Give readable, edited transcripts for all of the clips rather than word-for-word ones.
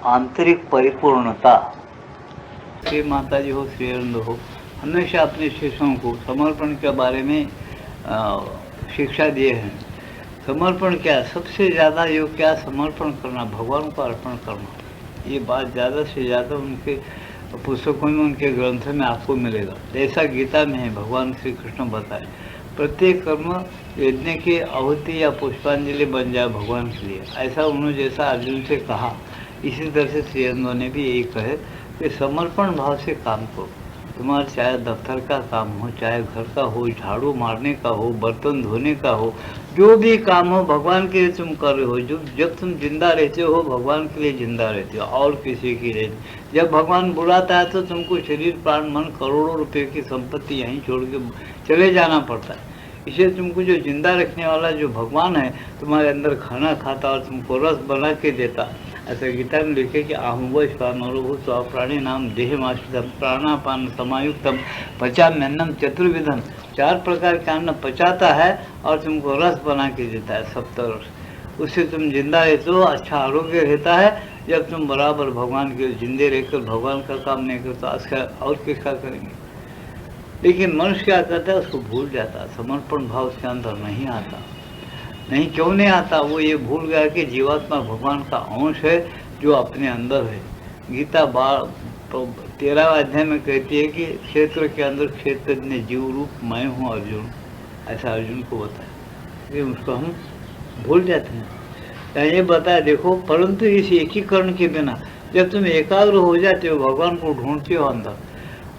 आंतरिक परिपूर्णता। श्री माता जी हो, श्री अरविंद हो, हमेशा अपने शिष्यों को समर्पण के बारे में शिक्षा दिए हैं। समर्पण क्या, सबसे ज़्यादा योग क्या, समर्पण करना, भगवान को अर्पण करना। ये बात ज़्यादा से ज़्यादा उनके पुस्तकों में, उनके ग्रंथों में आपको मिलेगा। ऐसा गीता में है, भगवान श्री कृष्ण बताए प्रत्येक कर्म यज्ञ की आहुति या पुष्पांजलि बन जाए भगवान के लिए। ऐसा उन्होंने जैसा अर्जुन से कहा, इसी तरह से श्री अरविंद ने भी यही कहे कि समर्पण भाव से काम करो। तुम्हारा चाहे दफ्तर का काम हो, चाहे घर का हो, झाड़ू मारने का हो, बर्तन धोने का हो, जो भी काम हो भगवान के लिए तुम कर रहे हो। जब तुम जिंदा रहते हो भगवान के लिए जिंदा रहते हो, और किसी की लिए। जब भगवान बुलाता है तो तुमको शरीर प्राण मन करोड़ों रुपए की संपत्ति यहीं छोड़ के चले जाना पड़ता है। इसलिए तुमको जो जिंदा रखने वाला जो भगवान है, तुम्हारे अंदर खाना खाता और तुमको रस बना के देता। ऐसा गीता में लिखे कि आहूव स्वानोरभू स्वप्राणी नाम देहमाश्रितम प्राणापान समायुक्तम पचाम्यन्नम चतुर्विधम। 4 प्रकार के अन्न पचाता है और तुमको रस बना के देता है, सप्तरस। उससे तुम जिंदा रहते हो, अच्छा आरोग्य रहता है। जब तुम बराबर भगवान के जिंदे रहकर भगवान का काम नहीं करते तो और किसका करेंगे। लेकिन मनुष्य क्या करता है, उसको भूल जाता है, समर्पण भाव उसके अंदर नहीं आता। नहीं, क्यों नहीं आता? वो ये भूल गया कि जीवात्मा भगवान का अंश है जो अपने अंदर है। गीता 13 अध्याय में कहती है कि क्षेत्र के अंदर क्षेत्रज्ञ जीव रूप मैं हूँ अर्जुन। ऐसा अर्जुन को बताया, लेकिन उसको हम भूल जाते हैं। ये बताया, देखो, परंतु इस एकीकरण के बिना जब तुम एकाग्र हो जाते हो, भगवान को ढूंढते हो अंदर,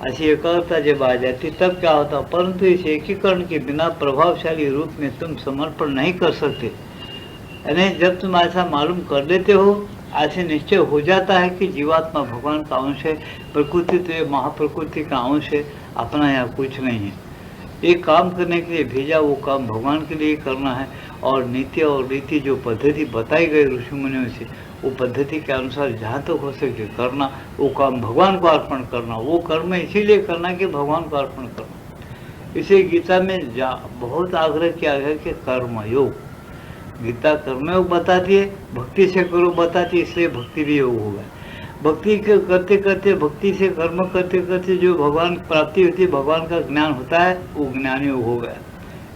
ऐसी एकाग्रता जब आ जाती तब क्या होता। परंतु इस एकीकरण के बिना प्रभावशाली रूप में तुम समर्पण नहीं कर सकते। यानी जब तुम ऐसा मालूम कर लेते हो, ऐसे निश्चय हो जाता है कि जीवात्मा भगवान का अंश है, प्रकृति तो ये महाप्रकृति का अंश है, अपना यहाँ कुछ नहीं है। एक काम करने के लिए भेजा, वो काम भगवान के लिए करना है। और नीति और रीति जो पद्धति बताई गई ऋषि मुनियों से, वो पद्धति के अनुसार जहाँ तक हो सके करना, वो काम भगवान को अर्पण करना। वो कर्म इसीलिए करना कि भगवान को अर्पण करना। इसे गीता में बहुत आग्रह किया गया कि कर्मयोग। गीता कर्मयोग बताती है, भक्ति से करो बताती है, इसलिए भक्ति भी योग होगा। भक्ति करते करते, भक्ति से कर्म करते करते जो भगवान प्राप्ति होती है, भगवान का ज्ञान होता है, वो ज्ञान योग हो गया।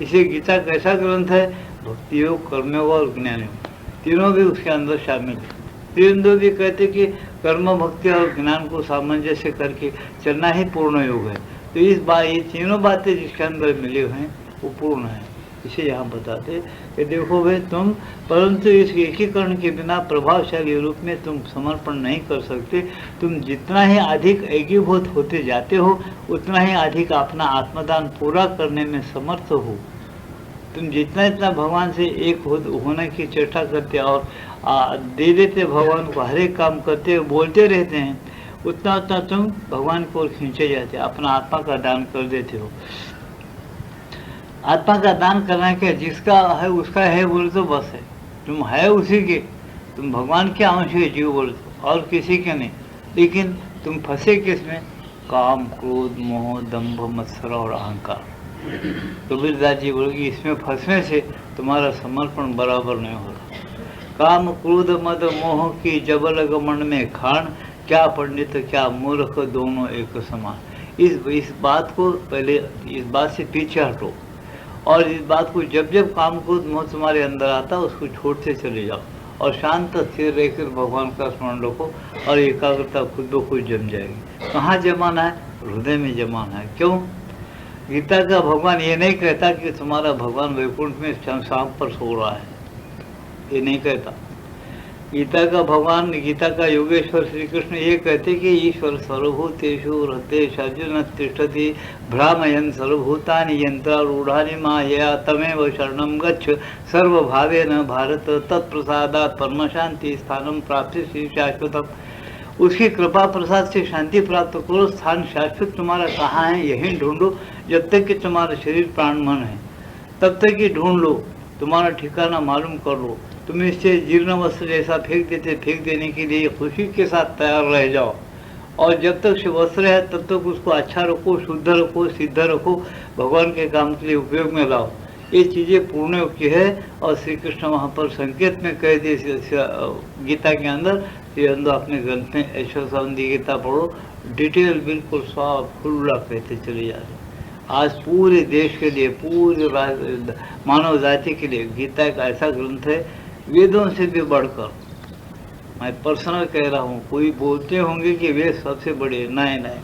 इसे गीता कैसा ग्रंथ है? भक्ति योग, कर्मयोग और ज्ञान योग, तीनों भी उसके अंदर शामिल है। तीनों भी कहते कि कर्म, भक्ति और ज्ञान को सामंजस्य करके चलना ही पूर्ण योग है। तो ये तीनों बातें जिसके अंदर मिले हुए हैं वो पूर्ण है। इसे यहाँ बताते कि देखो भाई, तुम परंतु इस एकीकरण के बिना प्रभावशाली रूप में तुम समर्पण नहीं कर सकते। तुम जितना ही अधिक एकीभूत होते जाते हो, उतना ही अधिक अपना आत्मदान पूरा करने में समर्थ हो। तुम जितना भगवान से एक होने की चेष्टा करते और दे देते भगवान को, हर एक काम करते बोलते रहते हैं, उतना उतना तुम भगवान को खींचे जाते, अपना आत्मा का दान कर देते हो। आत्मा का दान करना क्या, जिसका है उसका है बोले तो बस है, तुम है उसी के, तुम भगवान के अंश है जीव बोले तो, और किसी के नहीं। लेकिन तुम फंसे किसमें? काम, क्रोध, मोह, दंभ, मत्सर और अहंकार। कबीरदास जी बोलेगी, इसमें फंसने से तुम्हारा समर्पण बराबर नहीं हो रहा। काम, क्रोध, मद, मोह की जबल गमन में खान, क्या पंडित क्या मूर्ख दोनों एक समान। इस बात को पहले, इस बात से पीछे हटो, और इस बात को जब जब काम, क्रोध, मोह तुम्हारे अंदर आता उसको छोड़ते चले जाओ, और शांत स्थिर रहकर भगवान का स्मरण रखो, और एकाग्रता खुद ब खुद जम जाएगी। कहाँ जमाना है? हृदय में जमाना है। क्यों? गीता का भगवान ये नहीं कहता कि तुम्हारा भगवान वैकुंठ में शाम पर सो रहा है, ये नहीं कहता। गीता का भगवान, गीता का योगेश्वर श्री कृष्ण ये कहते कि ईश्वर सर्वभूतेषु हृदयेषु अर्जुन तिष्ठति भ्रामयन् सर्वभूतानि यन्त्रारूढानि मायया तमेव शरणं गच्छ सर्वभावेन भारत तत्प्रसादात् परम शांति स्थानं प्राप्ति शाश्वतम्। उसकी कृपा प्रसाद से शांति प्राप्त करो, स्थान शाश्वत तुम्हारा कहाँ है यही ढूंढो। जब तक कि तुम्हारा शरीर प्राण मन है तब तक ही ढूंढ लो, तुम्हारा ठिकाना मालूम कर लो। तुम इससे जीर्ण वस्त्र जैसा फेंक देने के लिए खुशी के साथ तैयार रह जाओ, और जब तक वस्त्र है तब तक उसको अच्छा रखो, शुद्ध रखो, सिद्ध रखो, भगवान के काम के लिए उपयोग में लाओ। ये चीज़ें पूर्ण योग की है। और श्री कृष्ण वहाँ पर संकेत में कह दिए गीता के अंदर श्री अरविंद अपने ग्रंथ में ऐश्वर्य संबंधी गीता पढ़ो, डिटेल बिल्कुल सब खुला कहते चले जा रहे। आज पूरे देश के लिए, पूरे मानव जाति के लिए गीता एक ऐसा ग्रंथ है, वेदों से भी बढ़कर। मैं पर्सनल कह रहा हूँ, कोई बोलते होंगे कि वेद सबसे बड़े, नहीं नहीं,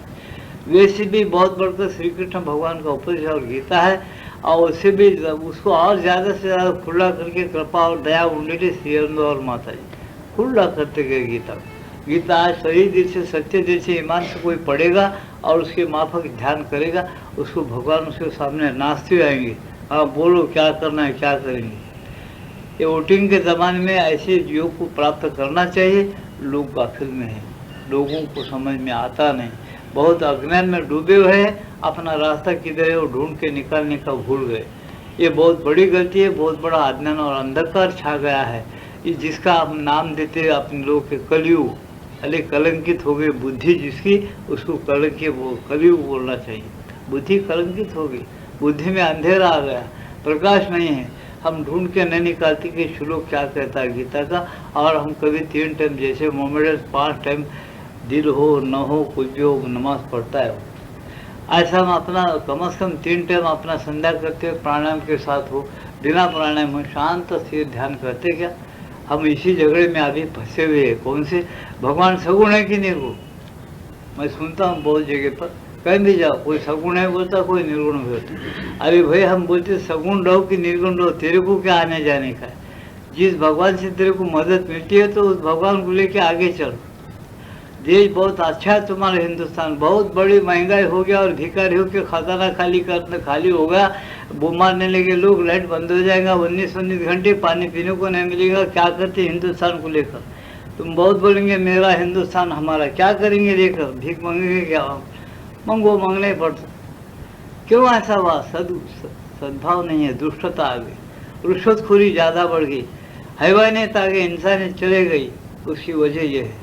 वेद से भी बहुत बढ़कर श्री कृष्ण भगवान का उपदेश और गीता है, और उससे भी उसको और ज़्यादा से ज़्यादा खुला करके कृपा और दया उंडेली श्री अरविंद और माता जी खुला करते गए गीता। गीता आज सही दिल से, सच्चे दिल से, ईमान से कोई पढ़ेगा और उसके माफक ध्यान करेगा, उसको भगवान उसके सामने नाचते आएंगे, हाँ बोलो क्या करना है, क्या करेंगे। ये वोटिंग के ज़माने में ऐसे योग को प्राप्त करना चाहिए। लोग गाफिल में हैं, लोगों को समझ में आता नहीं, बहुत अज्ञान में डूबे हुए हैं, अपना रास्ता किधर है वो ढूंढ के निकालने का भूल गए। ये बहुत बड़ी गलती है, बहुत बड़ा अज्ञान और अंधकार छा गया है। ये जिसका आप नाम देते हैं अपने लोग के कलयुग, अरे कलंकित हो गई बुद्धि जिसकी, उसको कलयुग बोलना चाहिए। बुद्धि कलंकित हो गई, बुद्धि में अंधेरा आ गया, प्रकाश नहीं है। हम ढूंढ के नहीं निकालते कि श्लोक क्या कहता है गीता का, और हम कभी 3 टाइम जैसे मोहम्मद 5 टाइम दिल हो न हो कुछ भी हो नमाज पढ़ता है, ऐसा हम अपना कम से कम 3 टाइम अपना संध्या करते हुए प्राणायाम के साथ हो, बिना प्राणायाम हो शांत से ध्यान करते क्या। हम इसी झगड़े में अभी फंसे हुए हैं। कौन से भगवान सगुण है कि निर्गुण? मैं सुनता हूँ बहुत जगह पर, कहीं भी जाओ कोई सगुण है बोलता, कोई निर्गुण बोलता। अरे भाई हम बोलते सगुण रहो कि निर्गुण रहो, तेरे को क्या आने जाने का है। जिस भगवान से तेरे को मदद मिलती है तो उस भगवान को लेके आगे चल। देश बहुत अच्छा है तुम्हारा हिंदुस्तान, बहुत बड़ी महंगाई हो गया और भिखारी हो के खजाना खाली हो गया, बूम मारने लगे लोग, लाइट बंद हो जाएगा, 19 घंटे पानी पीने को नहीं मिलेगा। क्या करते हिंदुस्तान को लेकर? तुम बहुत बोलेंगे मेरा हिंदुस्तान हमारा, क्या करेंगे लेकर? भीख मांगेंगे क्या? मंगो, मांगना ही पड़ता। क्यों ऐसा हुआ? सद्भाव नहीं है, दुष्टता आ गई, रुश्वतखोरी ज़्यादा बढ़ गई, हैवानियत आ गई, इंसानियत चले गई। उसकी वजह यह है,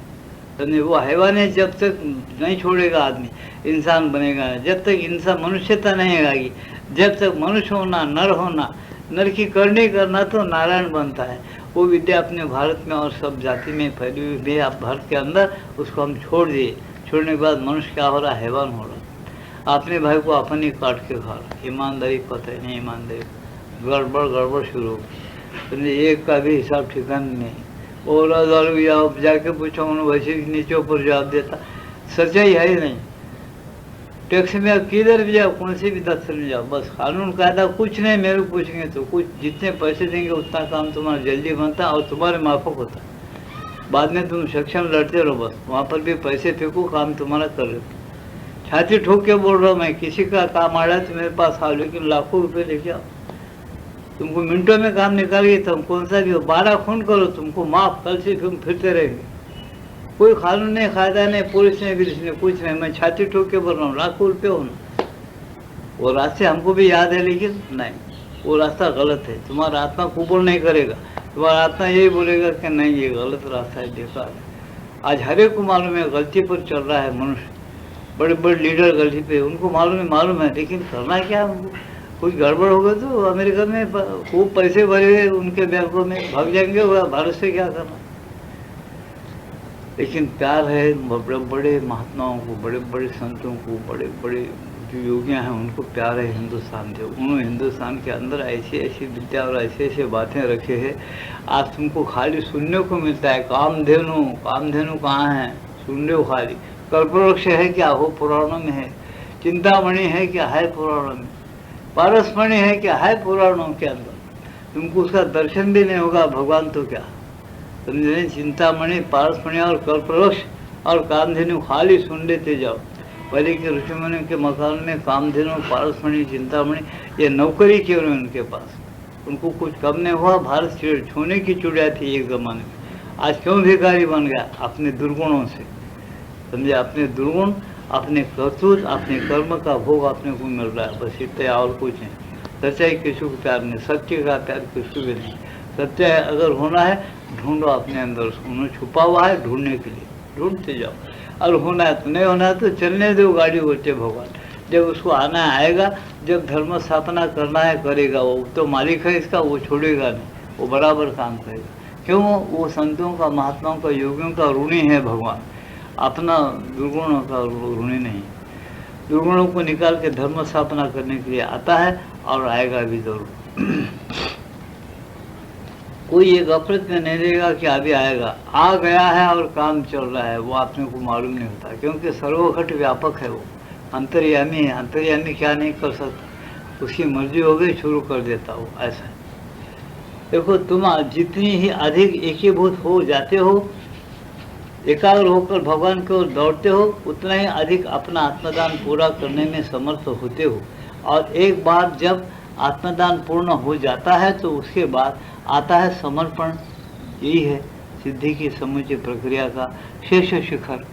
समझे। वो हैवानियत जब तक नहीं छोड़ेगा आदमी, इंसान बनेगा। जब तक इंसान मनुष्यता नहीं आएगी, जब तक मनुष्य होना, नर की करनी करना तो नारायण बनता है। वो विद्या अपने भारत में और सब जाति में फैली हुई है, आप भारत के अंदर, उसको हम छोड़ दिए। छोड़ने के बाद मनुष्य क्या हो रहा? हैवान हो रहा। अपने भाई को अपन ही काट के खा रहा। ईमानदारी पता है नहीं, ईमानदारी गड़बड़ शुरू हो गई। एक का भी हिसाब ठिकाना नहीं। और जवाब जाके पूछो उन्होंने, वैसे नीचे ऊपर जवाब देता, सच्चाई है ही नहीं। टैक्स में आप किधर भी जाओ, कौन से भी दफ्तर में जाओ, बस कानून कायदा कुछ नहीं। मेरे को पूछेंगे तो कुछ, जितने पैसे देंगे उतना काम तुम्हारा जल्दी बनता और तुम्हारे माफक होता। बाद में तुम सेक्शन लड़ते रहो, बस वहाँ पर भी पैसे फेंको, काम तुम्हारा कर रहे हो। छाती ठोक के बोल रहा हूँ मैं, किसी का काम आ रहा है तो मेरे पास आओ, लेकिन लाखों रुपये लेके आओ। तुमको मिनटों में काम निकालिए, तुम कौन सा भी हो, 12 खून करो, तुमको माफ, कल से तुम फिरते रहेंगे। कोई कानून नहीं, कायदा नहीं, पुलिस नहीं, पुलिस नहीं, कुछ नहीं। मैं छाती ठोक के बोल रहा हूँ, लाखों रुपये हो ना। वो रास्ते हमको भी याद है, लेकिन नहीं, वो रास्ता गलत है। तुम्हारा आत्मा कबूल नहीं करेगा, तुम्हारा आत्मा यही बोलेगा कि नहीं ये गलत रास्ता है, बेकार है। आज हर एक को मालूम है गलती पर चल रहा है मनुष्य। बड़े बड़े लीडर गलती पे, उनको मालूम है, लेकिन करना क्या हमको? कुछ गड़बड़ होगा तो अमेरिका में खूब पैसे भरे हुए उनके बैंकों में भाग जाएंगे, भारत से क्या करना। लेकिन प्यार है बड़े बड़े महात्माओं को, बड़े बड़े संतों को, बड़े बड़े जो योगियाँ हैं उनको प्यार है हिंदुस्तान से। उन्होंने हिंदुस्तान के अंदर ऐसी ऐसी विद्या और ऐसे ऐसे बातें रखे हैं, आज तुमको खाली सुनने को मिलता है। कामधेनु कहाँ है? सुनने को खाली। कल्पवृक्ष है क्या? हो पुराणों में है। चिंतामणि है क्या? है पुराणों में। पारसमणि है क्या? है पुराणों के अंदर। तुमको उसका दर्शन भी नहीं होगा, भगवान तो क्या समझे। चिंतामणि, पारसमणि और कल्पवृक्ष और कामधेनु खाली सुन लेते जाओ। पहले के ऋषिमुनियों के मकान में कामधेनु, पारसमणि, चिंतामणि, ये नौकरी क्यों नहीं उनके पास? उनको कुछ कम नहीं हुआ। भारत छूने की चुड़िया थी एक जमाने में, आज क्यों भिखारी बन गया? अपने दुर्गुणों से, समझे। अपने दुर्गुण, अपने करतूत, अपने कर्म का भोग अपने को मिल रहा है, बस इतना, और कुछ नहीं। सच्चाई किसी को प्यार नहीं, सत्य का प्यार किसी को भी नहीं। सत्य अगर होना है ढूंढो अपने अंदर, उसको छुपा हुआ है, ढूंढने के लिए ढूंढते जाओ। और होना है तो नहीं होना है तो चलने दो, गाड़ी होते भगवान। जब उसको आना आएगा, जब धर्म स्थापना करना है करेगा। वो तो मालिक है इसका, वो छोड़ेगा नहीं, वो बराबर काम करेगा। क्यों? वो संतों का, महात्माओं का, योगियों का ऋणी है भगवान, अपना दुर्गुणों का ऋणी नहीं। दुर्गुणों को निकाल के धर्म स्थापना करने के लिए आता है और आएगा भी जरूर। कोई ये गफलत में नहीं रहेगा कि अभी आएगा, आ गया है और काम चल रहा है, वो आपने को मालूम नहीं होता, क्योंकि सर्वघट व्यापक है, वो अंतर्यामी है। अंतर्यामी क्या नहीं कर सकता, उसकी मर्जी हो गई शुरू कर देता वो, ऐसा है। देखो तुम जितनी ही अधिक एकीभूत हो जाते हो, एकाग्र होकर भगवान की ओर दौड़ते हो, उतना ही अधिक अपना आत्मदान पूरा करने में समर्थ होते हो। और एक बार जब आत्मदान पूर्ण हो जाता है तो उसके बाद आता है समर्पण। यही है सिद्धि की समुचित प्रक्रिया का शेष शिखर,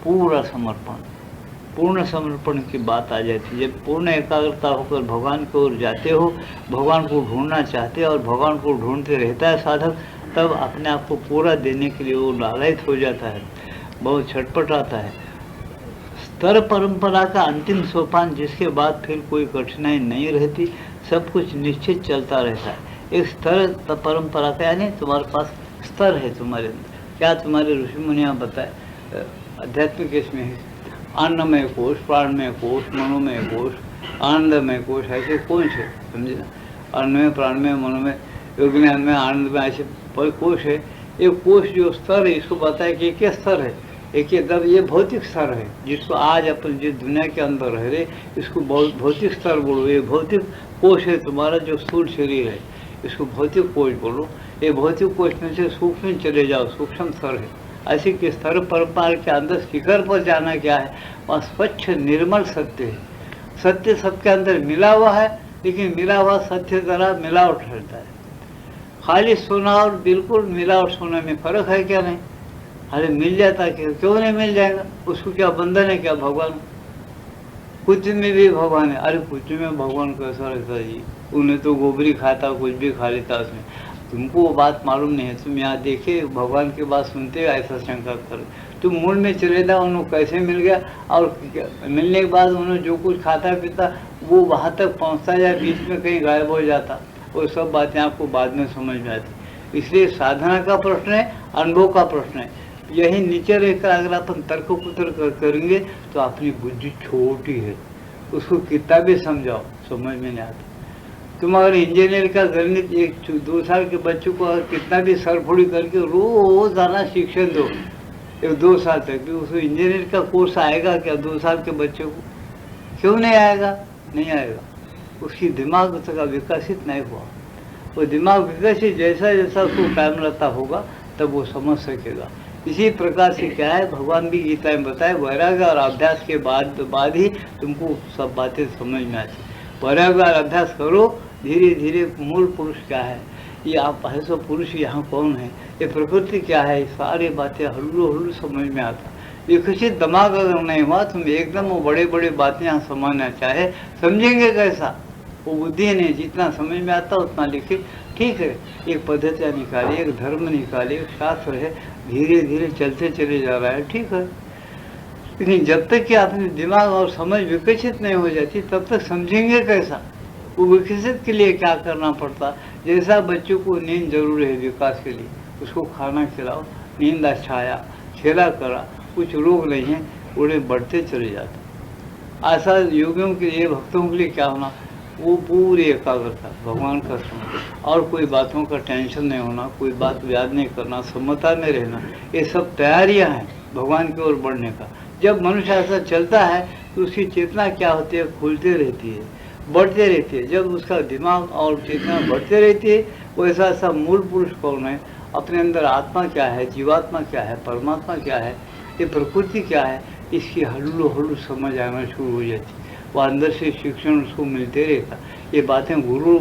पूरा समर्पण। पूर्ण समर्पण की बात आ जाती है जब पूर्ण एकाग्रता होकर भगवान की ओर जाते हो, भगवान को ढूंढना चाहते हो और भगवान को ढूंढते रहता है साधक, तब अपने आप को पूरा देने के लिए वो लालयित हो जाता है, बहुत छटपटाता है। स्तर परंपरा का अंतिम सोपान, जिसके बाद फिर कोई कठिनाई नहीं रहती, सब कुछ निश्चित चलता रहता है। एक स्तर परंपरा का यानी तुम्हारे पास स्तर है तुम्हारे अंदर। क्या तुम्हारे ऋषि मुनियाँ बताए आध्यात्मिक इसमें है, अन्नमय कोश, प्राणमय कोश, मनोमय कोश, आनंदमय कोश, ऐसे कोश है, समझे ना। अन्नमय, प्राणमय, मनोमय, योगज्ञान में, आनंद में, ऐसे कोश है। ये कोश जो स्तर है, इसको बताया कि एक स्तर है, एक दर ये भौतिक स्तर है, जिसको आज अपन जिस दुनिया के अंदर रह रहे, इसको भौतिक स्तर बोलो। ये भौतिक कोश है तुम्हारा जो स्थूल शरीर है, इसको भौतिक कोश बोलो। ये भौतिक कोश में से सूक्ष्म चले जाओ, सूक्ष्म स्तर है। ऐसे कि स्तर परंपरा के अंदर शिखर पर जाना क्या है, वहाँ स्वच्छ निर्मल सत्य है। सत्य सबके अंदर मिला हुआ है, लेकिन मिला हुआ सत्य तरह मिलावट रहता है। खाली सोना और बिल्कुल मिलावट सोना में फर्क है क्या? नहीं। अरे मिल जाता, क्यों नहीं मिल जाएगा? उसको क्या बंधन है क्या? भगवान कुछ में भी भगवान है। अरे कुछ में भगवान कैसा रहता है जी? उन्हें तो गोबरी खाता, कुछ भी खा लेता उसमें। तुमको वो बात मालूम नहीं है। तुम यहाँ देखे भगवान की बात सुनते हो, ऐसा शंका कर। तुम मूल में चले जाओ, उन्हें कैसे मिल गया, और मिलने के बाद उन्हें जो कुछ खाता पीता वो वहाँ तक पहुँचता या बीच में कहीं गायब हो जाता, वो सब बातें आपको बाद में समझ में आती। इसलिए साधना का प्रश्न है, अनुभव का प्रश्न है। यही नीचे रहकर अगर अपन तर्क कुतर करेंगे तो अपनी बुद्धि छोटी है, उसको कितना भी समझाओ समझ में नहीं आता। तुम अगर इंजीनियर का गणित एक 2 साल के बच्चों को अगर कितना भी सरफोड़ी करके रोजाना शिक्षण दो, 1-2 साल तक भी उसको इंजीनियर का कोर्स आएगा क्या? 2 साल के बच्चे को क्यों नहीं आएगा? नहीं आएगा। उसकी दिमाग उसका विकसित नहीं हुआ। वो दिमाग विकसित जैसा जैसा उसको टाइम रहता होगा तब वो समझ सकेगा। इसी प्रकार से क्या है, भगवान भी गीता में बताए, वैराग्य और अभ्यास के बाद ही तुमको सब बातें समझ में आती। वैराग्य और अभ्यास करो, धीरे धीरे मूल पुरुष क्या है, ये आप ऐसा पुरुष यहाँ कौन है, ये प्रकृति क्या है, सारी बातें हल्लू हल्लू समझ में आता। विकसित दिमाग अगर नहीं हुआ तुम एकदम वो बड़े बड़े बातें यहाँ समझना चाहे, समझेंगे कैसा? वो बुद्धि नहीं, जितना समझ में आता उतना लिखे। ठीक है, एक पद्धतियाँ निकाली, एक धर्म निकाली, एक शास्त्र है, धीरे धीरे चलते चले जा रहा है, ठीक है। लेकिन जब तक कि अपने दिमाग और समझ विकसित नहीं हो जाती तब तक समझेंगे कैसा? वो विकसित के लिए क्या करना पड़ता? जैसा बच्चों को नींद जरूरी है विकास के लिए, उसको खाना खिलाओ, नींद अच्छा आया, खेला करा, कुछ रोग नहीं है, उन्हें बढ़ते चले जाता। ऐसा योगियों के लिए, भक्तों के लिए क्या होना, वो पूरी एकाग्रता, भगवान का स्मरण, और कोई बातों का टेंशन नहीं होना, कोई बात याद नहीं करना, समता में रहना, ये सब तैयारियां हैं भगवान की ओर बढ़ने का। जब मनुष्य ऐसा चलता है तो उसकी चेतना क्या होती है, खुलती रहती है, बढ़ते रहती है। जब उसका दिमाग और चेतना बढ़ते रहती है, वो ऐसा ऐसा मूल पुरुष कौन है, अपने अंदर आत्मा क्या है, जीवात्मा क्या है, परमात्मा क्या है, ये प्रकृति क्या है, इसकी हल्लू हल्लू समझ आना शुरू हो जाती। वो अंदर से शिक्षण उसको मिलते रहता। ये बातें गुरु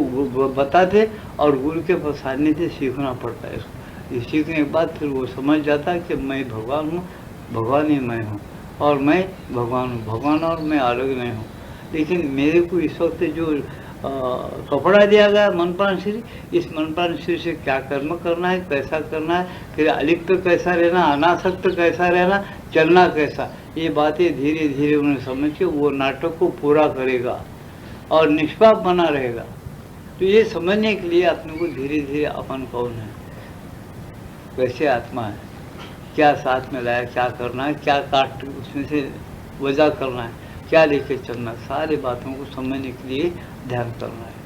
बताते और गुरु के सानिध्य से सीखना पड़ता है इसको। ये सीखने के बाद फिर वो समझ जाता है कि मैं भगवान हूँ, भगवान ही मैं हूँ, और मैं भगवान हूँ, भगवान और मैं अलग नहीं हूँ। लेकिन मेरे को इस वक्त जो कपड़ा दिया गया मन प्राण शरीर, इस मन प्राण शरीर से क्या कर्म करना है, कैसा करना है, फिर अलिप्त कैसा रहना, अनासक्त कैसा रहना, चलना कैसा, ये बातें धीरे धीरे उन्हें समझ के वो नाटक को पूरा करेगा और निष्पाप बना रहेगा। तो ये समझने के लिए अपने को धीरे धीरे अपन कौन है, वैसे आत्मा है। क्या साथ में लाया, क्या करना है, क्या काट उसमें से वजह करना है, क्या लेके चलना है, सारी बातों को समझने के लिए ध्यान करना है।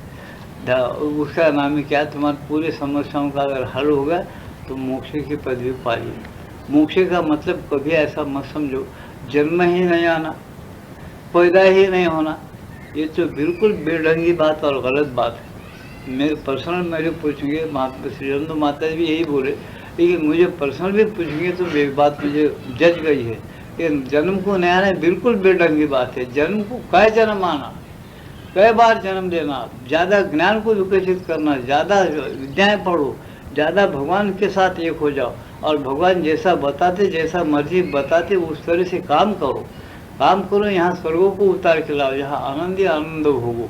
उसका नाम ही क्या है, तुम्हारी पूरी समस्याओं का अगर हल होगा तो मोक्ष की पदवी पा ली। मोक्ष का मतलब कभी ऐसा मत समझो जन्म ही नहीं आना, पैदा ही नहीं होना। ये तो बिल्कुल बेढंगी बात और गलत बात है। मेरे पर्सनल मेरे पूछेंगे, श्रीरंदो माता जी भी यही बोले, लेकिन मुझे पर्सनल भी पूछेंगे तो ये बात मुझे जज गई है कि जन्म को नहीं आना बिल्कुल बेढंगी बात है। जन्म को कई जन्म आना, कई बार जन्म लेना, ज़्यादा ज्ञान को विकसित करना, ज़्यादा विद्याएँ पढ़ो, ज़्यादा भगवान के साथ एक हो जाओ और भगवान जैसा बताते, जैसा मर्जी बताते उस तरह से काम करो। काम करो, यहाँ स्वर्गों को उतार के लाओ, यहाँ आनंद ही आनंद भोगो।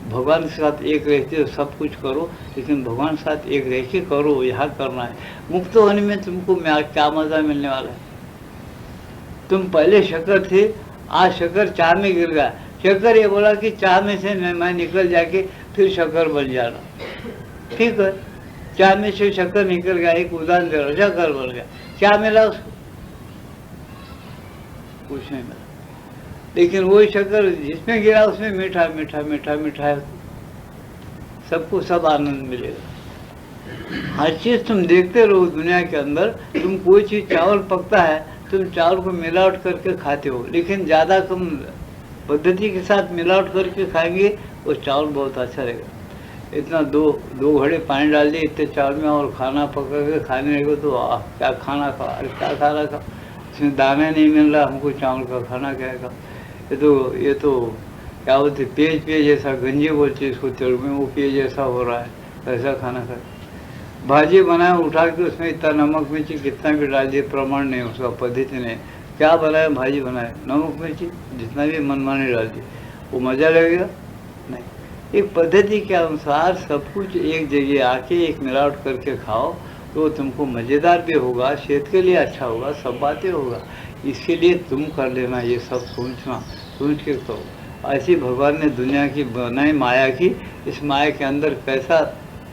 भगवान के साथ एक रहते हो सब कुछ करो, लेकिन भगवान के साथ एक रह के करो, यहाँ करना है। मुक्त होने में तुमको क्या मज़ा मिलने वाला है। तुम पहले शक्कर थे, आज शक्कर चाह में गिर गया। शक्कर ये बोला कि चाह में से मैं निकल जाके फिर शक्कर बन जाना। ठीक है, चाह में से शक्कर निकल गया, एक उदाहरण दे रहा, शक्कर बन गया। क्या मिला उसको? कुछ नहीं मिला। लेकिन वही शक्कर जिसमें गिरा उसमें मीठा मीठा मीठा मीठा है, सबको सब आनंद मिलेगा। हर चीज़ तुम देखते रहो दुनिया के अंदर। तुम कोई चीज़, चावल पकता है, तुम चावल को मिलावट करके खाते हो, लेकिन ज़्यादा तुम पद्धति के साथ मिलावट करके खाएंगे वो चावल बहुत अच्छा रहेगा। इतना दो घड़े पानी डाल दिए इतने चावल में और खाना पका के खाने लगे तो क्या खाना खा, अरे क्या खाना खा, इसमें दाना नहीं मिल रहा, हमको चावल का खाना क्या खा। ये तो क्या बोलते, पेज जैसा, गंजी बोलते इसको तेलुगु में, वो पेज जैसा हो रहा है, ऐसा खाना खा। भाजी बनाए, उठा के उसमें इतना नमक मिर्ची कितना भी डाल दिए, प्रमाण नहीं, उसका पद्धति नहीं। क्या बनाए, भाजी बनाए, नमक मिर्ची जितना भी मनमानी डाल दी, वो मज़ा लगेगा नहीं। एक पद्धति के अनुसार सब कुछ एक जगह आके एक मिलावट करके खाओ तो तुमको मज़ेदार भी होगा, सेहत के लिए अच्छा होगा, सब बातें होगा। इसके लिए तुम कर लेना, ये सब सोचना, सोच के करो। ऐसी भगवान ने दुनिया की बनाई माया की, इस माया के अंदर कैसा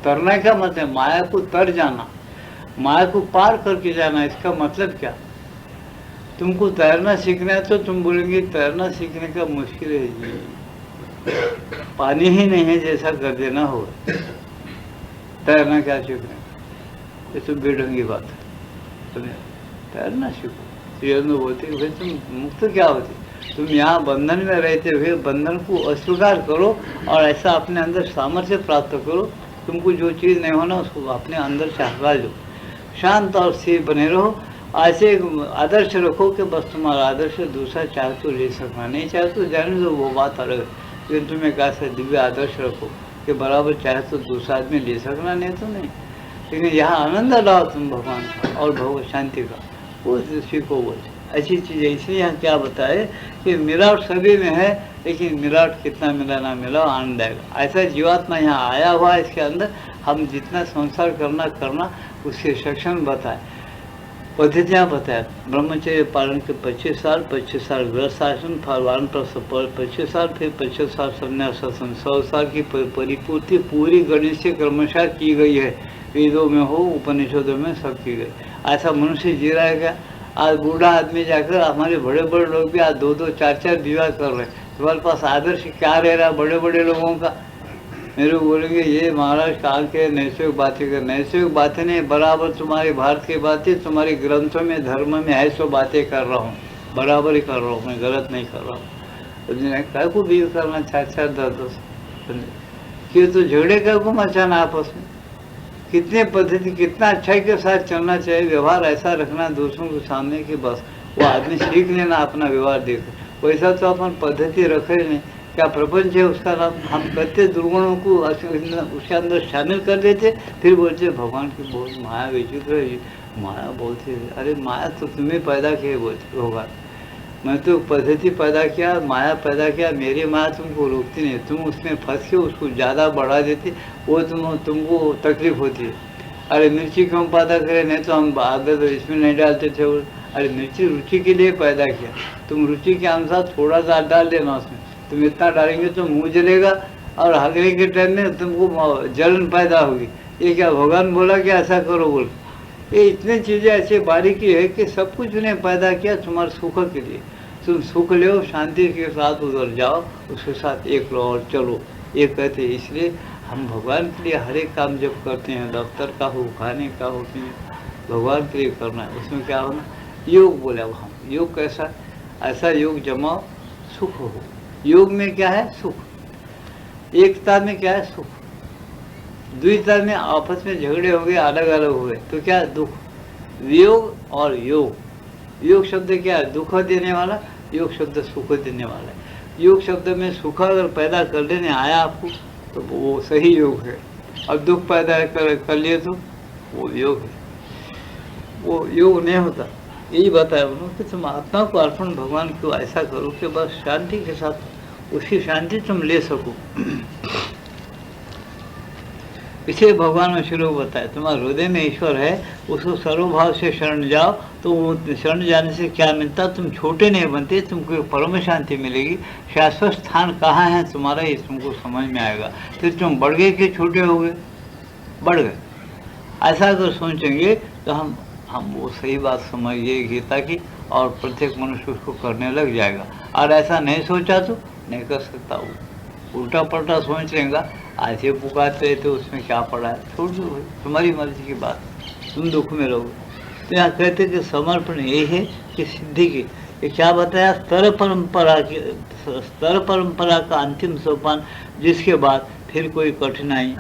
तरने का मतलब, माया को तर जाना, माया को पार करके जाना। इसका मतलब क्या? तुमको तैरना सीखना है तो तुम बोलेंगे तैरना सीखने का मुश्किल है जी, पानी ही नहीं है जैसा कर देना हो, तैरना क्या सीखना? ये तो बेढंगी बात है। तुम्हें तैरना सीखो। श्रीरंदो बोलते भाई तुम मुक्त क्या होते, तुम यहाँ बंधन में रहते हुए बंधन को अस्वीकार करो और ऐसा अपने अंदर सामर्थ्य प्राप्त करो। तुमको जो चीज़ नहीं होना उसको अपने अंदर से हटा लो, शांत और स्थिर बने रहो। ऐसे आदर्श रखो कि बस तुम्हारा आदर्श दूसरा चाहे तो ले सकना, नहीं चाहे तो जाने दो, वो बात अलग है। लेकिन तुम्हें कैसा दिव्य आदर्श रखो कि बराबर चाहे तो दूसरा आदमी ले सकना, नहीं तो नहीं। लेकिन यहाँ आनंद लाओ तुम भगवान का और भगवत शांति का, वो सीखो। बोलते अच्छी चीज़ है। इसलिए यहाँ क्या बताए कि मिलावट सभी में है, लेकिन मिलावट कितना मिला ना मिला आनंद आएगा। ऐसा जीवात्मा यहाँ आया हुआ है, इसके अंदर हम जितना संसार करना उसके सक्षम बताए, पद्धतियाँ बताए। ब्रह्मचर्य पालन के 25 साल गृहस्थ आश्रम, फलवान पर 25 साल, फिर 25 साल संन्यास आश्रम, 100 साल की परिपूर्ति पूरी गणेश से क्रमशः की गई है। वेदों में हो, उपनिषदों में सब की गई। ऐसा मनुष्य जी रहा है क्या? आज बूढ़ा आदमी जाकर, हमारे बड़े बड़े लोग भी आज 2-2, 4-4 विवाह कर रहे हैं। तुम्हारे पास आदर्श क्या रह रहा है बड़े बड़े लोगों का? मेरे को बोलेंगे ये महाराज कहाँ के नैसर्गिक बातें कर, नैसर्गिक बातें नहीं, बराबर तुम्हारे भारत की बातें तुम्हारे ग्रंथों में धर्म में है, सो बातें कर रहा हूँ, बराबर ही कर रहा हूँ, मैं गलत नहीं कर रहा हूँ। क्या को भी करना 4-4, 10-10 कि तो झगड़े कर को मचाना आपस में। कितने पद्धति, कितना अच्छाई के साथ चलना चाहिए, व्यवहार ऐसा रखना दूसरों के सामने कि बस वो आदमी सीख लेना अपना व्यवहार देखो। वैसा तो अपन पद्धति रखे नहीं। क्या प्रपंच है उसका नाम, हम करते दुर्गुणों को उसके अंदर शामिल कर देते, फिर बोलते भगवान की बहुत माया विचित्र है, माया बोलते। अरे माया तो तुम्हें पैदा किए बोलते भगवान, मैं तो पद्धति पैदा किया, माया पैदा किया, मेरी माया तुमको रोकती नहीं, तुम उसमें फंस के उसको ज़्यादा बढ़ा देते, वो तुमको तकलीफ होती है। अरे मिर्ची क्यों पैदा करें, नहीं तो हम आगे तो इसमें नहीं डालते थे। अरे मिर्ची रुचि के लिए पैदा किया, तुम रुचि के अनुसार थोड़ा सा डाल देना उसमें। तुम इतना डालेंगे तो मुँह जलेगा और हगने के टाइम में तुमको जलन पैदा होगी। ये क्या भगवान बोला कि ऐसा करो बोल? ये इतनी चीज़ें ऐसे बारीकी है कि सब कुछ उन्हें पैदा किया तुम्हारे सुख के लिए। तुम सुख लो, शांति के साथ उधर जाओ, उसके साथ एक लो और चलो, ये कहते हैं। इसलिए हम भगवान के लिए हर एक काम जब करते हैं, दफ्तर का हो, खाने का हो, भगवान के लिए करना है। उसमें क्या होना, योग बोले। अब हम योग कैसा, ऐसा योग जमाओ सुख हो। योग में क्या है, सुख। एकता में क्या है, सुख। द्विता में आपस में झगड़े हो गए, अलग अलग हो गए तो क्या है, दुख। वियोग और योग। योग शब्द क्या है, दुख देने वाला। योग शब्द सुख देने वाला है। योग शब्द में सुख अगर पैदा कर देने आया आपको तो वो सही योग है। अब दुख पैदा कर लिए तो वो योग है, वो योग नहीं होता। यही बताया उन्होंने कि तुम आत्मा को अर्पण भगवान को ऐसा करो कि बस शांति के साथ उसकी शांति तुम ले सको। इसे भगवान ने शुरू बताया, तुम्हारे हृदय में ईश्वर है, उसको सर्वभाव से शरण जाओ तो वो शरण जाने से क्या मिलता, तुम छोटे नहीं बनते, तुमको परम शांति मिलेगी। शाश्वत स्थान कहाँ है तुम्हारा, ये तुमको समझ में आएगा। फिर तुम बढ़ गए कि छोटे हो गए, बढ़ गए। ऐसा अगर सोचेंगे तो हम वो सही बात समझिए गीता की, और प्रत्येक मनुष्य उसको करने लग जाएगा। और ऐसा नहीं सोचा तो नहीं कर सकता। वो उल्टा पलटा सोच लेगा, ऐसे पुकारते तो उसमें क्या पड़ा है, छोड़ दो, तुम्हारी मर्जी की बात, तुम दुख में रहोगे। तो यहाँ कहते कि समर्पण यही है कि सिद्धि की। ये क्या बताया, स्तर परंपरा का अंतिम सोपान, जिसके बाद फिर कोई कठिनाई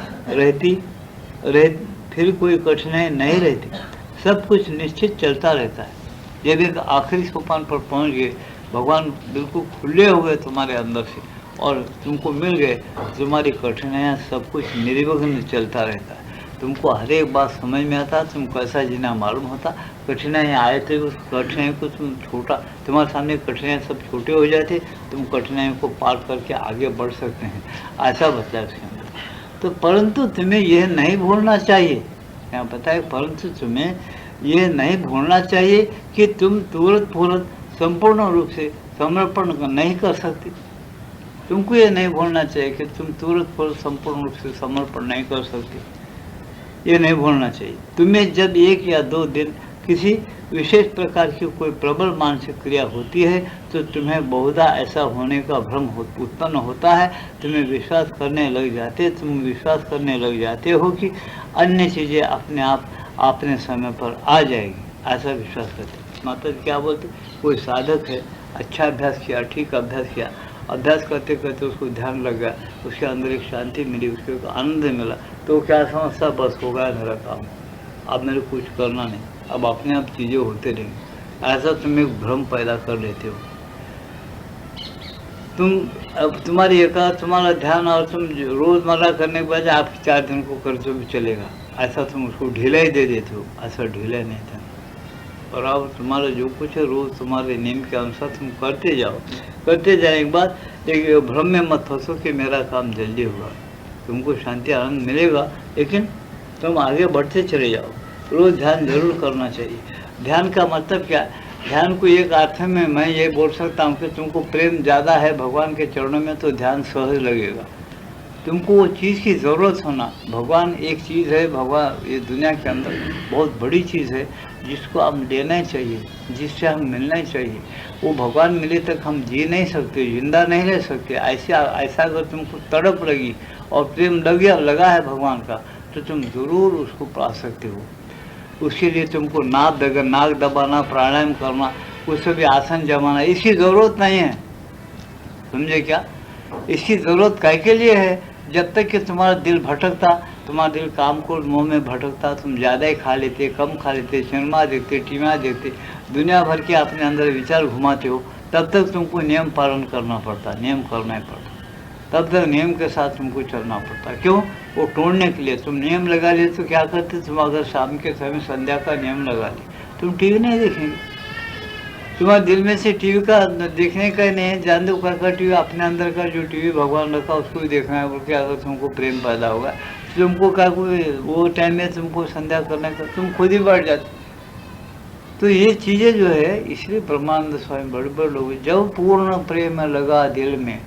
फिर कोई कठिनाई नहीं रहती, सब कुछ निश्चित चलता रहता है। जब एक आखिरी सोपान पर पहुँच गए, भगवान बिल्कुल खुले हो गए तुम्हारे अंदर से और तुमको मिल गए, तुम्हारी कठिनाइयाँ सब कुछ निर्विघ्न चलता रहता है। तुमको हर एक बात समझ में आता, तुमको ऐसा जीना मालूम होता। कठिनाइयाँ आए थे, उस कठिनाई को तुम छोटा, तुम्हारे सामने कठिनाइयाँ सब छोटे हो जाते, तुम कठिनाइयों को पार करके आगे बढ़ सकते हैं, ऐसा बताया उसके अंदर। तो परंतु तुम्हें यह नहीं भूलना चाहिए, यहाँ बताया, परंतु तुम्हें यह नहीं भूलना चाहिए कि तुम तुरंत संपूर्ण रूप से समर्पण नहीं कर सकते। तुमको ये नहीं भूलना चाहिए कि तुम तुरंत संपूर्ण रूप से समर्पण नहीं कर सकते, ये नहीं भूलना चाहिए। तुम्हें जब 1 या 2 दिन किसी विशेष प्रकार की कोई प्रबल मानसिक क्रिया होती है तो तुम्हें बहुधा ऐसा होने का भ्रम उत्पन्न होता है। तुम विश्वास करने लग जाते हो कि अन्य चीज़ें अपने आप अपने समय पर आ जाएगी, ऐसा विश्वास करते। माता जी क्या बोलते, कोई साधक है, अच्छा अभ्यास किया, ठीक अभ्यास किया, अभ्यास करते करते उसको ध्यान लग गया, उसके अंदर एक शांति मिली, उसको आनंद मिला, तो क्या समझता, बस हो गया मेरा काम, अब मेरे कुछ करना नहीं, अब अपने आप चीज़ें होते रहेंगी। ऐसा तुम एक भ्रम पैदा कर लेते हो। अब तुम्हारा ध्यान और तुम रोज़मर्रा करने के बाद आप 4 दिन को कर तो भी चलेगा, ऐसा तुम उसको ढीला ही दे देते हो। ऐसा ढीला नहीं था, और अब तुम्हारा जो कुछ है रोज़ तुम्हारे नियम के अनुसार तुम करते जाओ। करते जाने के बाद एक भ्रम में मत फंसो कि मेरा काम जल्दी होगा, तुमको शांति आनंद मिलेगा, लेकिन तुम आगे बढ़ते चले जाओ। रोज़ ध्यान जरूर करना चाहिए। ध्यान का मतलब क्या है, ध्यान को एक अर्थ में मैं ये बोल सकता हूँ कि तुमको प्रेम ज़्यादा है भगवान के चरणों में तो ध्यान सहज लगेगा। तुमको वो चीज़ की ज़रूरत होना, भगवान एक चीज़ है, भगवान ये दुनिया के अंदर बहुत बड़ी चीज़ है जिसको हम लेना चाहिए, जिससे हम मिलना चाहिए। वो भगवान मिले तक हम जी नहीं सकते, जिंदा नहीं रह सकते। ऐसा अगर तुमको तड़प लगी और प्रेम लगा है भगवान का, तो तुम ज़रूर उसको पा सकते हो। उसके लिए तुमको नाक दबाना, प्राणायाम करना, उससे भी आसन जमाना, इसकी ज़रूरत नहीं है। समझे क्या, इसकी ज़रूरत काय के लिए है, जब तक कि तुम्हारा दिल भटकता, तुम्हारा दिल काम को मोह में भटकता, तुम ज़्यादा ही खा लेते, कम खा लेते, सिनेमा देखते, टीवी देखते, दुनिया भर के अपने अंदर विचार घुमाते हो, तब तक तुमको नियम पालन करना पड़ता, नियम करना ही पड़ता, तब तक नियम के साथ तुमको चलना पड़ता। क्यों, वो तोड़ने के लिए। तुम नियम लगा लिए तो क्या करते, तुम अगर शाम के समय संध्या का नियम लगा लिए, तुम टीवी नहीं देखेंगे, तुम्हारे दिल में से टीवी का देखने का नहीं है, जान दो का टीवी, अपने अंदर का जो टीवी भगवान रखा उसको भी देखना है, बोल के अगर तुमको प्रेम पैदा होगा, तुमको क्या कोई वो टाइम में तुमको संध्या करने का, तुम खुद ही बढ़ जाते। तो ये चीज़ें जो है, इसलिए ब्रह्मानंद स्वामी बड़े लोग, जब पूर्ण प्रेम लगा दिल में,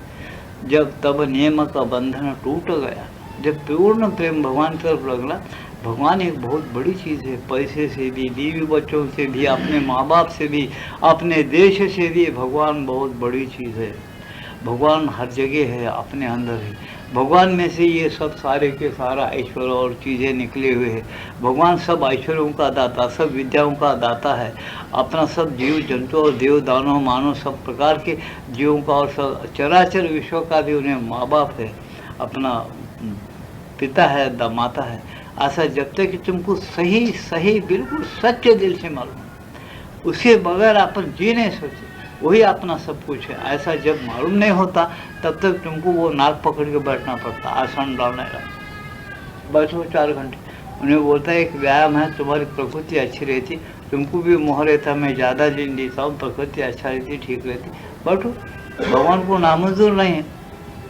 जब तब नियम का बंधन टूट गया। जब पूर्ण प्रेम भगवान की तरफ लगला, भगवान एक बहुत बड़ी चीज़ है। पैसे से भी, बीवी बच्चों से भी, अपने माँ बाप से भी, अपने देश से भी भगवान बहुत बड़ी चीज़ है। भगवान हर जगह है, अपने अंदर है। भगवान में से ये सब सारे के सारा ऐश्वर्य और चीज़ें निकले हुए हैं। भगवान सब ऐश्वर्यों का दाता, सब विद्याओं का दाता है। अपना सब जीव जंतु और देव दानव मानव सब प्रकार के जीवों का और सब चराचर विश्व का भी उन्हें माँ बाप है, अपना पिता है, माता है। ऐसा जब तक कि तुमको सही सही बिल्कुल सच्चे दिल से मालूम, उसके बगैर अपन जी नहीं सकते, वही अपना सब कुछ है। ऐसा जब मालूम नहीं होता तब तक तुमको वो नाक पकड़ के बैठना पड़ता, आसन डालने का। बैठो 4 घंटे, उन्हें बोलता है एक व्यायाम है, तुम्हारी प्रकृति अच्छी रहती, तुमको भी मोह रहता, मैं ज़्यादा दिन देता हूँ, प्रकृति अच्छा रहती, ठीक रहती, बैठो। भगवान को नामंजूर नहीं है,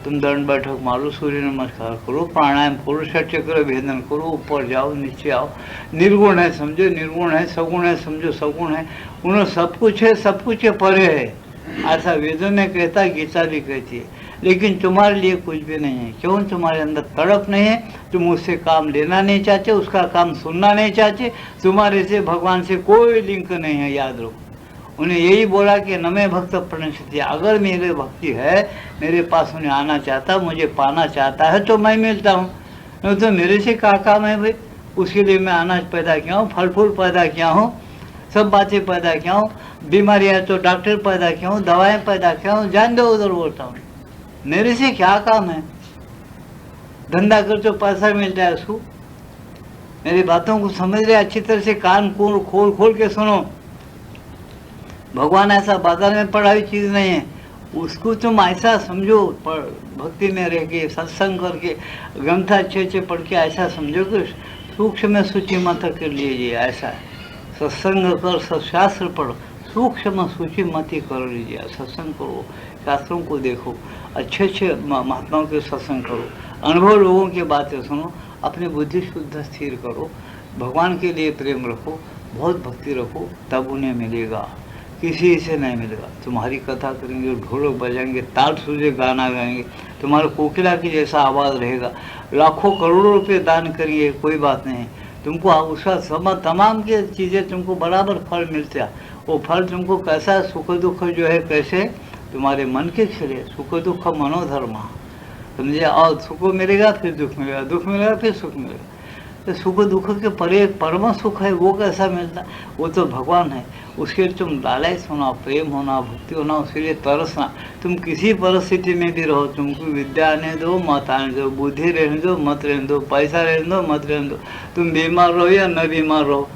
तुम दंड बैठक मारो, सूर्य नमस्कार करो, प्राणायाम करो, षट चक्र भेदन करो, ऊपर जाओ नीचे आओ। निर्गुण है समझो निर्गुण है, सगुण है समझो सगुण है, उन्हें सब कुछ है, सब कुछ है, परे है। ऐसा वेदों ने कहता, गीता भी कहती है। लेकिन तुम्हारे लिए कुछ भी नहीं है। क्यों? तुम्हारे अंदर तड़प नहीं है, तुम उससे काम लेना नहीं चाहते, उसका काम सुनना नहीं चाहते, तुम्हारे से भगवान से कोई लिंक नहीं है, याद रखो। उन्हें यही बोला कि न मैं भक्त प्रणश्यति, अगर मेरे भक्ति है, मेरे पास उन्हें आना चाहता, मुझे पाना चाहता है तो मैं मिलता हूँ, नहीं तो मेरे से क्या काम है भाई। उसके लिए मैं अनाज पैदा किया हूँ, फल फूल पैदा किया हूँ, सब बातें पैदा किया हूँ, बीमारी है तो डॉक्टर पैदा किया हूँ, दवाएं पैदा किया हूँ, जान दो उधर बोलता हूँ, मेरे से क्या काम है। धंधा कर तो पैसा मिलता है उसको। मेरी बातों को समझ रहे, अच्छी तरह से कान खोल खोल के सुनो। भगवान ऐसा बाजार में पड़ा हुई चीज़ नहीं है, उसको तुम ऐसा समझो, भक्ति में रह के सत्संग करके ग्रंथ अच्छे अच्छे पढ़ के ऐसा समझो कि सूक्ष्म में सूची मत कर लीजिए। ऐसा है, सत्संग कर, सत्शास्त्र पढ़ो, सूक्ष्म सूची मत कर लीजिए। सत्संग करो, शास्त्रों को देखो, अच्छे अच्छे महात्माओं के सत्संग करो, अनुभव लोगों की बातें सुनो, अपनी बुद्धि शुद्ध स्थिर करो, भगवान के लिए प्रेम रखो, बहुत भक्ति रखो, तब उन्हें मिलेगा, किसी से नहीं मिलेगा। तुम्हारी कथा करेंगे, ढोलक बजाएंगे, ताल सूझे गाना गाएंगे, तुम्हारा कोकिला की जैसा आवाज़ रहेगा, लाखों करोड़ों रुपए दान करिए, कोई बात नहीं, तुमको उसका सब तमाम की चीज़ें तुमको बराबर फल मिलते हैं। वो फल तुमको कैसा, सुख दुख जो है कैसे तुम्हारे मन के खिले, सुख दुख मनोधर्म, समझे। और सुख मिलेगा फिर दुख मिलेगा, दुख मिलेगा फिर सुख मिलेगा। तो सुख दुख के परे परम सुख है, वो कैसा मिलता? वो तो भगवान है। उसके लिए तुम लालच होना, प्रेम होना, भक्ति होना, उसके लिए तरसना। तुम किसी परिस्थिति में भी रहो, तुमको विद्या आने दो मत आने दो, बुद्धि रहने दो मत रहने दो, पैसा रहने दो मत रहने दो, तुम बीमार रहो या न बीमार रहो,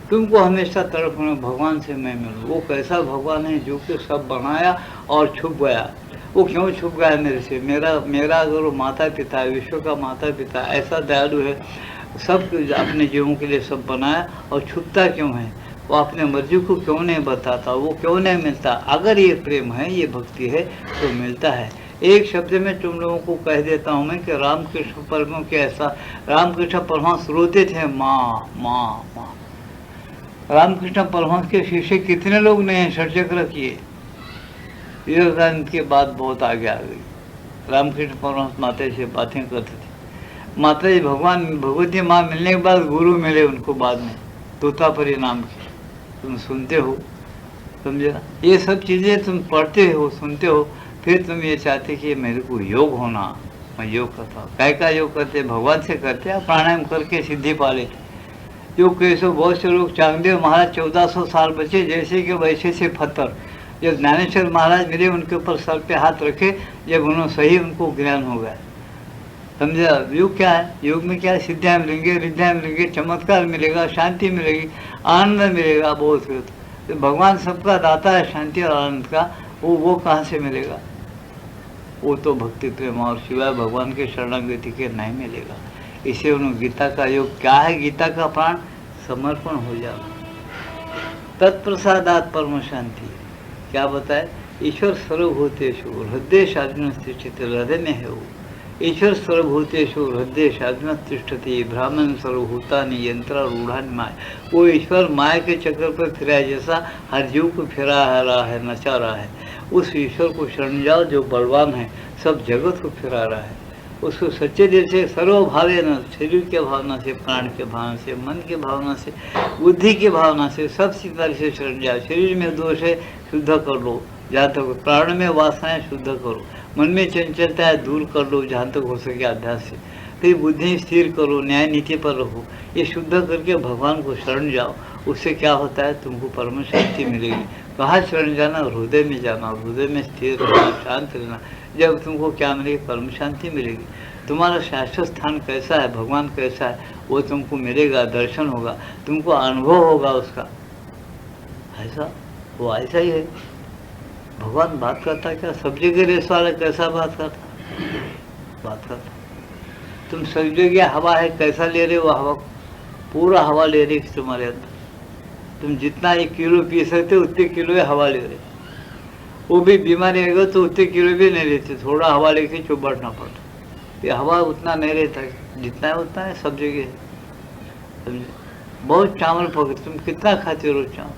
तुमको हमेशा तड़पना, भगवान से मैं मिलूँ। वो कैसा भगवान है जो कि सब बनाया और छुप गया। वो क्यों छुप गया मेरे से? मेरा अगर वो माता पिता है, विश्व का माता पिता ऐसा दयालु है, सब अपने जीवों के लिए सब बनाया, और छुपता क्यों है? वो अपने मर्जी को क्यों नहीं बताता? वो क्यों नहीं मिलता? अगर ये प्रेम है, ये भक्ति है, तो मिलता है। एक शब्द में तुम लोगों को कह देता हूँ मैं कि रामकृष्ण परमहंस के ऐसा, रामकृष्ण परमहंस रोते थे, माँ माँ माँ। रामकृष्ण परमहंस के शिष्य कितने लोग नहीं षटचक्र किए? विवेकानंद के बाद बहुत आगे आ गई। रामकृष्ण परमहंस माता से बातें करते थे। माता जी भगवान भगवती माँ मिलने के बाद गुरु मिले उनको बाद में, तोतापरी नाम के, तुम सुनते हो, समझे ना। ये सब चीज़ें तुम पढ़ते हो, सुनते हो, फिर तुम ये चाहते कि मेरे को योग होना, मैं योग करता हूँ। काय का योग करते? भगवान से करते हैं, प्राणायाम करके सिद्धि पा लेते। योग कैसे? बहुत से लोग, चांगदेव महाराज 1400 साल बचे, जैसे कि वैसे से पत्थर। जब ज्ञानेश्वर महाराज मिले, उनके ऊपर सर पे हाथ रखे, जब उन्होंने सही उनको ज्ञान हो गया, समझा। योग क्या है? योग में क्या है? सिद्धियाँ मिलेंगे, रिद्धियाँ मिलेंगे, चमत्कार मिलेगा, शांति मिलेगी, आनंद मिलेगा, बहुत कुछ। तो भगवान सबका दाता है शांति और आनंद का, वो कहाँ से मिलेगा? वो तो भक्ति प्रेम और सिवाय भगवान के शरणागति के नहीं मिलेगा। इसे उन्होंने गीता का योग क्या है? गीता का प्राण समर्पण हो जाना, तत्प्रसादात परम शांति। क्या बताए? ईश्वर सर्वभूतेषु हृदयेषु तिष्ठति, हृदय में है वो। ईश्वर सर्वभूतेषु हृदयेषु तिष्ठति, ब्राह्मण सर्वभूतानि यंत्रारूढ़ानि माया। वो ईश्वर माया के चक्कर पर फिरा, जैसा हर जीव को फिरा रहा है, नचा रहा है। उस ईश्वर को शरण जाओ जो बलवान है, सब जगत को फिरा रहा है। उसको सच्चे दिल से सर्वभावे न, शरीर के भावना से, प्राण के भावना से, मन के भावना से, बुद्धि की भावना से, सब तरह से शरण जाओ। शरीर में दोष है शुद्ध कर लो जहाँ तक, प्राण में वासनाएं शुद्ध करो, मन में चंचलता है दूर कर लो जहाँ तक हो सके अध्यास से, फिर बुद्धि स्थिर करो, न्याय नीति पर रहो, ये शुद्ध करके भगवान को शरण जाओ। उससे क्या होता है, तुमको परम शांति मिलेगी। कहाँ शरण जाना, हृदय में जाना, हृदय में स्थिर रहना, शांत रहना। जब तुमको क्या मिलेगी, परम शांति मिलेगी। तुम्हारा शाश्वत स्थान कैसा है, भगवान कैसा है, वो तुमको मिलेगा, दर्शन होगा, तुमको अनुभव होगा उसका। ऐसा वो ऐसा ही है। भगवान बात करता क्या, सब जगह रेस वाला कैसा बात करता। तुम सब जगह हवा है, कैसा ले रहे हो हवा, पूरा हवा ले रही है तुम्हारे अंदर। तुम जितना 1 किलो पी सकते हो उतने किलो हवा ले रहे। वो भी बीमारी आएगा तो उतने किलो भी नहीं लेते, थोड़ा हवा लेके चुप बैठना पड़ता। ये हवा उतना नहीं रहता, जितना है उतना है सब जगह, समझे। बहुत चावल पकड़, तुम कितना खाते हो रोज चावल,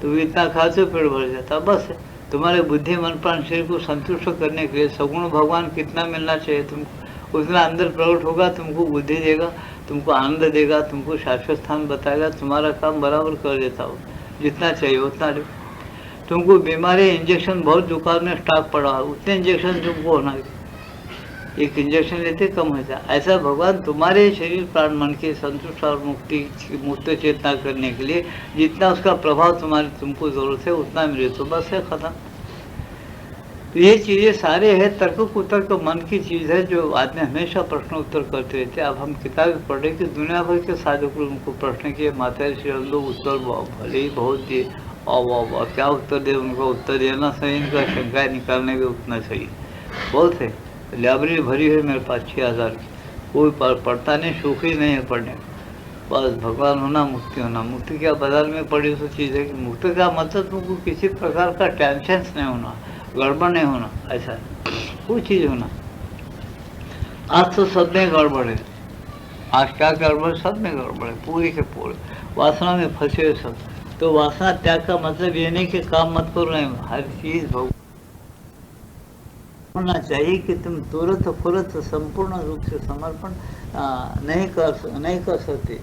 तुम इतना खाते हो पेट भर जाता। बस तुम्हारे बुद्धि मन प्राण शरीर को संतुष्ट करने के लिए सगुण भगवान कितना मिलना चाहिए तुमको, उतना अंदर प्रकट होगा, तुमको बुद्धि देगा, तुमको आनंद देगा, तुमको शाश्वत स्थान बताएगा, तुम्हारा काम बराबर कर देता हो। जितना चाहिए उतना लो। तुमको बीमारी इंजेक्शन बहुत दुकान में स्टॉक पड़ा है, उतने इंजेक्शन तुमको होना है, एक इंजेक्शन लेते कम हो जाए। ऐसा भगवान तुम्हारे शरीर प्राण मन के संतुष्ट और मुक्त चेतना करने के लिए जितना उसका प्रभाव तुमको जरूरत है उतना मिले तो बस है, खत्म। तो ये चीज़ें सारे है तर्क कुतर्क मन की चीज़ है जो आदमी हमेशा प्रश्न उत्तर करते रहते हैं। अब हम किताबें पढ़ रहे कि दुनिया भर के साधक उनको प्रश्न किए, माता श्री लोग उत्तर भले ही बहुत दिए, और क्या उत्तर दे, उनको उत्तर देना सही, इनका शंका निकालने भी उतना सही। बहुत है, लाइब्रेरी भरी है मेरे पास 6000 की, कोई पढ़ता नहीं, शौक ही नहीं है पढ़ने। बस भगवान होना, मुक्ति होना। मुक्ति क्या बाजार में पड़ी सो चीज़ है कि मुक्ति का मतलब तुमको किसी प्रकार का टेंशन नहीं होना, गड़बड़ नहीं होना, ऐसा है कोई चीज़ होना। आज तो सब में गड़बड़ है, आज क्या गड़बड़, सब में गड़बड़ है, पूरी के पूरे वासना में फंसे हुए सब। तो वासना त्याग का मतलब ये नहीं कि काम मत करो, नहीं, हर चीज़ भगवान होना चाहिए कि तुम तुरंत फुरत संपूर्ण रूप से समर्पण नहीं कर सकते।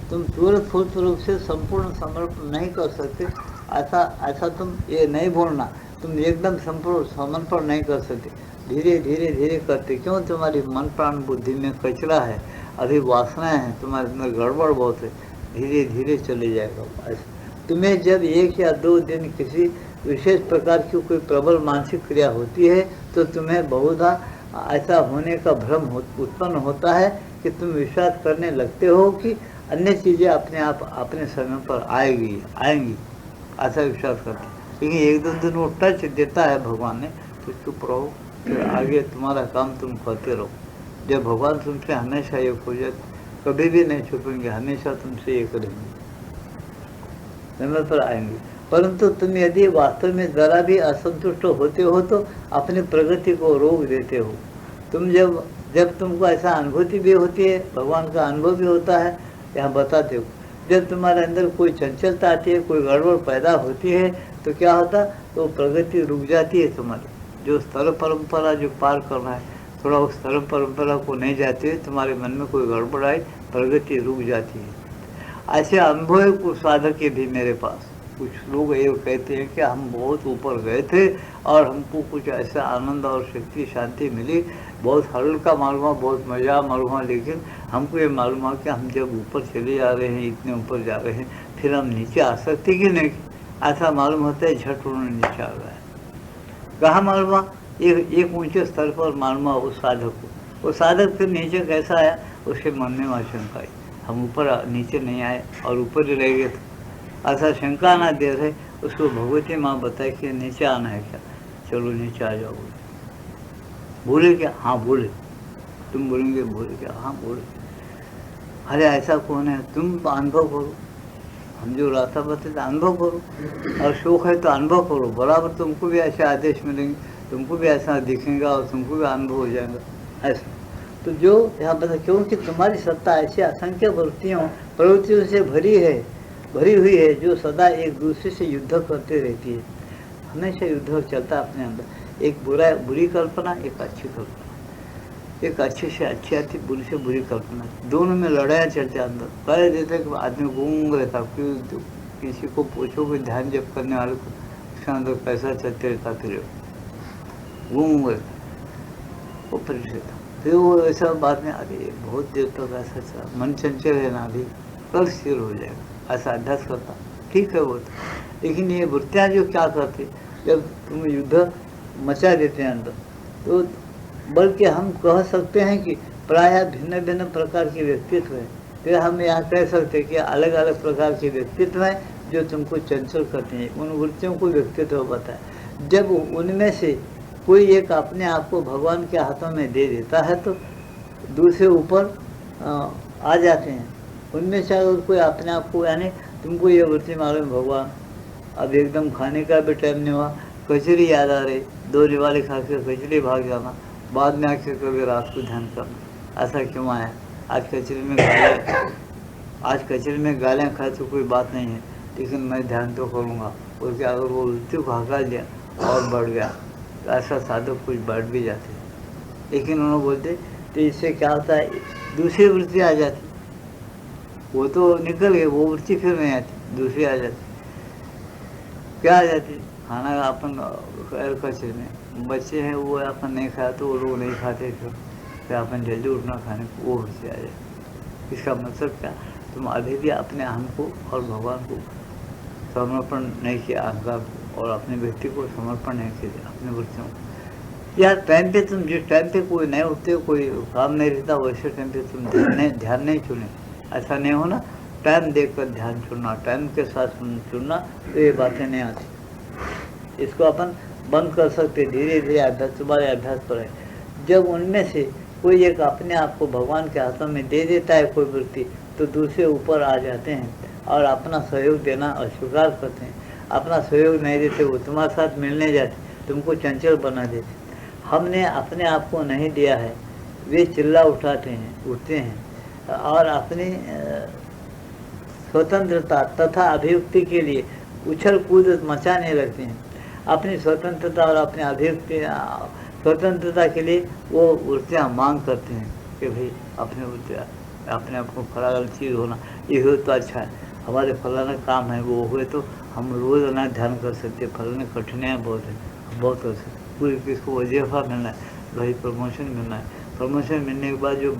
तुम तुरंत फुरत रूप से संपूर्ण समर्पण नहीं कर सकते, ऐसा तुम ये नहीं बोलना। तुम एकदम संपूर्ण समर्पण नहीं कर सकते, धीरे धीरे धीरे करते। क्यों, तुम्हारी मन प्राण बुद्धि में कचरा है, अभी वासनाएं हैं, तुम्हारे अंदर गड़बड़ बहुत है, धीरे धीरे चले जाएगा। तुम्हें जब 1 या 2 दिन किसी विशेष प्रकार की कोई प्रबल मानसिक क्रिया होती है तो तुम्हें बहुधा ऐसा होने का भ्रम उत्पन्न होता है कि तुम विश्वास करने लगते हो कि अन्य चीज़ें अपने आप अपने समय पर आएंगी, ऐसा विश्वास करते। लेकिन 1-2 दिन वो टच देता है भगवान ने, तो चुप रहो, फिर आगे तुम्हारा काम तुम करते रहो। जब भगवान तुमसे हमेशा एक हो जाए, कभी भी नहीं छुपेंगे, हमेशा तुमसे एक करेंगे, समय पर आएंगे। परंतु तुम यदि वास्तव में जरा भी असंतुष्ट होते हो तो अपनी प्रगति को रोक देते हो। तुम जब तुमको ऐसा अनुभूति भी होती है, भगवान का अनुभव भी होता है, यहाँ बताते हो। जब तुम्हारे अंदर कोई चंचलता आती है, कोई गड़बड़ पैदा होती है, तो क्या होता, तो प्रगति रुक जाती है तुम्हारी। जो स्तर परंपरा जो पार करना है, थोड़ा उस स्तर परंपरा को नहीं जाते, तुम्हारे मन में कोई गड़बड़ आई, प्रगति रुक जाती है। ऐसे अनुभव है कुछ साधक के भी मेरे पास। कुछ लोग ये कहते हैं कि हम बहुत ऊपर गए थे और हमको कुछ ऐसा आनंद और शक्ति शांति मिली, बहुत हल्का मालूम हुआ, बहुत मज़ा मालूम हुआ, लेकिन हमको ये मालूम हुआ कि हम जब ऊपर चले जा रहे हैं, इतने ऊपर जा रहे हैं, फिर हम नीचे आ सकते कि नहीं, ऐसा मालूम होता है। झट उन्होंने नीचे आ गया। कहाँ मालूम हुआ, एक ऊंचे स्तर पर मालूम हुआ उस साधक को। वो साधक फिर नीचे कैसा आया, उसके मन में आशंका आई, हम ऊपर नीचे नहीं आए और ऊपर ही रह गए थे, ऐसा शंका ना दे रहे। उसको भगवती माँ बताए कि नीचे आना है क्या, चलो नीचे आ जाओ। बोले क्या, हाँ बोले। तुम बोलेंगे, बोले क्या, हाँ बोले। अरे ऐसा कौन है, तुम अनुभव करो, हम जो रास्ता बताते अनुभव करो, और शौक है तो अनुभव करो, बराबर तुमको भी ऐसे आदेश मिलेंगे, तुमको भी ऐसा दिखेगा और तुमको भी अनुभव हो जाएगा। ऐसा तो जो यहाँ बता, क्योंकि तुम्हारी सत्ता ऐसी असंख्य प्रवृत्तियों से भरी हुई है जो सदा एक दूसरे से युद्ध करते रहती है। हमेशा युद्ध चलता है अपने अंदर, एक बुरी कल्पना, एक अच्छी कल्पना। एक अच्छी से अच्छी आती, बुरी से बुरी कल्पना, दोनों में लड़ाइयाँ चलते अंदर। पहले देते कि आदमी गूंग रहता, किसी को पूछो कि ध्यान जप करने वाले को उसके अंदर पैसा चलते रहता, फिर गूंग रहता, वो परिचय था। फिर वो ऐसा बाद में अरे बहुत देर तक ऐसा चला, मन चंचल है ना, अभी कल स्थिर हो जाएगा, ऐसा अभ्यास करता, ठीक है वो तो। लेकिन ये वृत्तियाँ जो क्या करती, जब तुम युद्ध मचा देते हैं अंदर, तो बल्कि हम कह सकते हैं कि प्रायः भिन्न भिन्न प्रकार के व्यक्तित्व हैं। फिर हम यहाँ कह सकते हैं कि अलग अलग प्रकार के व्यक्तित्व हैं जो तुमको चंचल करते हैं, उन वृत्तियों को व्यक्तित्व बताए। जब उनमें से कोई एक अपने आप को भगवान के हाथों में दे देता है तो दूसरे ऊपर आ जाते हैं। उनमें से अगर कोई अपने आप को, यानी तुमको ये वृत्ति मालूम भगवान अब एकदम खाने का भी टाइम नहीं हुआ, कचरी याद आ रही, 2 दिवाली खा के कचरी भाग जाना, बाद में आके कभी रात को ध्यान करना, ऐसा क्यों आया? आज कचरे में गालियाँ खाए तो कोई बात नहीं है, लेकिन मैं ध्यान तो करूँगा। और क्या अगर वो वृत्ति को हका दिया और बढ़ गया तो ऐसा साधक कुछ बढ़ भी जाते। लेकिन उन्होंने बोलते तो इससे क्या होता है, दूसरी वृत्ति आ जाती, वो तो निकल गए, वो वृत्ति फिर नहीं आती, दूसरी आ जाती। क्या आ जाती? खाना अपन कचरे में, बच्चे हैं वो अपन नहीं खाया तो वो लोग नहीं खाते, फिर अपन जल्दी उठना खाने को, वो वृत्ति आ जाती। इसका मतलब क्या, तुम अभी भी अपने अहम को और भगवान को समर्पण नहीं किया, अहंकार को और अपने व्यक्ति को समर्पण नहीं किया, अपने वृत्तियों को। यार टाइम पे तुम जिस टाइम पे कोई नहीं उठते, कोई काम नहीं रहता, वैसे टाइम पे तुम ध्यान नहीं चुने, ऐसा नहीं होना। टाइम देखकर ध्यान चुनना, टाइम के साथ चुनना, तो ये बातें नहीं आती। इसको अपन बंद कर सकते, धीरे धीरे अभ्यास, तुम्हारे अभ्यास पर है। जब उनमें से कोई एक अपने आप को भगवान के हाथों में दे देता है कोई वृत्ति, तो दूसरे ऊपर आ जाते हैं और अपना सहयोग देना अस्वीकार करते हैं। अपना सहयोग नहीं देते, वो तुम्हारे साथ मिलने जाते, तुमको चंचल बना देते। हमने अपने आप को नहीं दिया है, वे चिल्ला उठाते हैं, उठते हैं और अपनी स्वतंत्रता तथा अभिव्यक्ति के लिए उछल कूद मचाने लगते हैं। अपनी स्वतंत्रता और अपनी अभिव्यक्ति स्वतंत्रता के लिए वो वृत्तियाँ मांग करते हैं कि भाई अपने आप को फलाना चीज़ होना, ये हो तो अच्छा है, हमारे फलाना काम है वो हुए तो हम रोज़ ना ध्यान कर सकते, फलाने कठिनाइयाँ बहुत है, बहुत कर सकते। पूरी किसको वजीफा मिलना है, भाई प्रमोशन मिलना है, प्रमोशन मिलने के बाद जो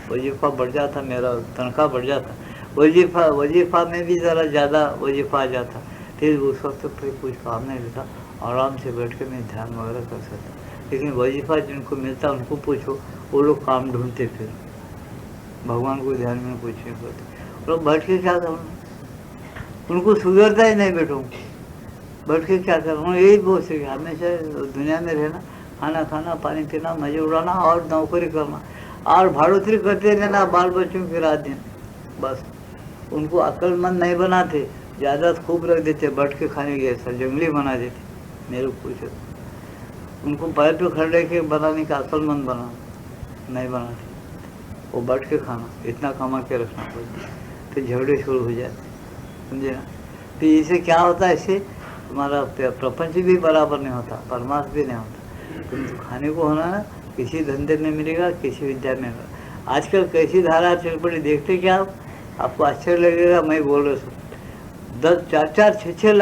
वजीफा बढ़ जाता, मेरा तनख्वाह बढ़ जाता, वजीफा में भी ज़रा ज़्यादा वजीफा आ जाता, फिर उस वक्त फिर कुछ काम नहीं रहता, आराम से बैठ के मैं ध्यान वगैरह कर सकता। लेकिन वजीफा जिनको मिलता उनको पूछो, वो लोग काम ढूंढते, फिर भगवान को ध्यान में कुछ नहीं करते। और बैठ के क्या करना, उनको सुधरता ही नहीं, बैठो बैठ के क्या करना, यही बोल सके हमेशा दुनिया में रहना, खाना खाना, पानी पीना, मजे उड़ाना और नौकरी करना और भाड़ोतरी करते रहना बाल बच्चों की रात दिन, बस। उनको अक्लमंद नहीं बनाते, ज़्यादा खूब रख देते, बैठ के खाने के ऐसा जंगली बना देते। मेरे को पूछो, उनको पैर पे खड़े के बनाने का अक्लमंद बना नहीं बनाते, वो बैठ के खाना, इतना कमा के रखना पड़ता, फिर झगड़े शुरू हो जाते, समझे ना। तो इससे क्या होता है, इससे तुम्हारा प्रपंच भी बराबर नहीं होता, परमार्थ भी नहीं होता। तुम तो खाने को होना ना, किसी धंधे में मिलेगा, किसी विद्या में मिलेगा। आजकल कैसी धारा चल पड़ी, देखते क्या आप, आपको आश्चर्य लगेगा, मैं बोल रहा हूँ 10, 4, 6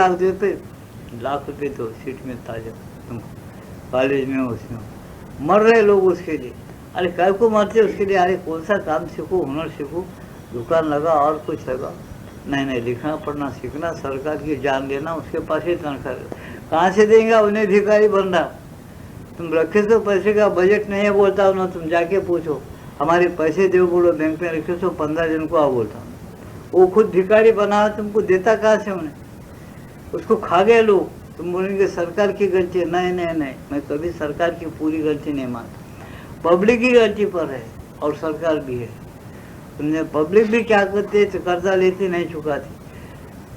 लाख रुपये तो सीट में ताजा, तुमको कॉलेज में उसमें मर रहे लोग उसके लिए। अरे काय को मरते उसके लिए, अरे कौन सा काम सीखो, हुनर सीखो, दुकान लगा और कुछ लगा, नहीं, लिखना पढ़ना सीखना, सरकार की जान लेना, उसके पास ही तनख्वाह कहाँ से देंगे, उन्हें भिखारी बनना। तुम रखे तो पैसे का बजट नहीं है, बोलता हूँ ना, तुम जाके पूछो, हमारे पैसे दो बोलो, बैंक में रखे तो 15 जन को आओ बोलता हूँ, वो खुद भिखारी बना, तुमको देता कहाँ से उन्हें, उसको खा गए लोग। तुम बोलेंगे सरकार की गलती है, नहीं, मैं कभी सरकार की पूरी गलती नहीं मानता, पब्लिक की गलती पर है और सरकार भी है। तुमने पब्लिक भी क्या करते, कर्जा लेते नहीं चुकाती।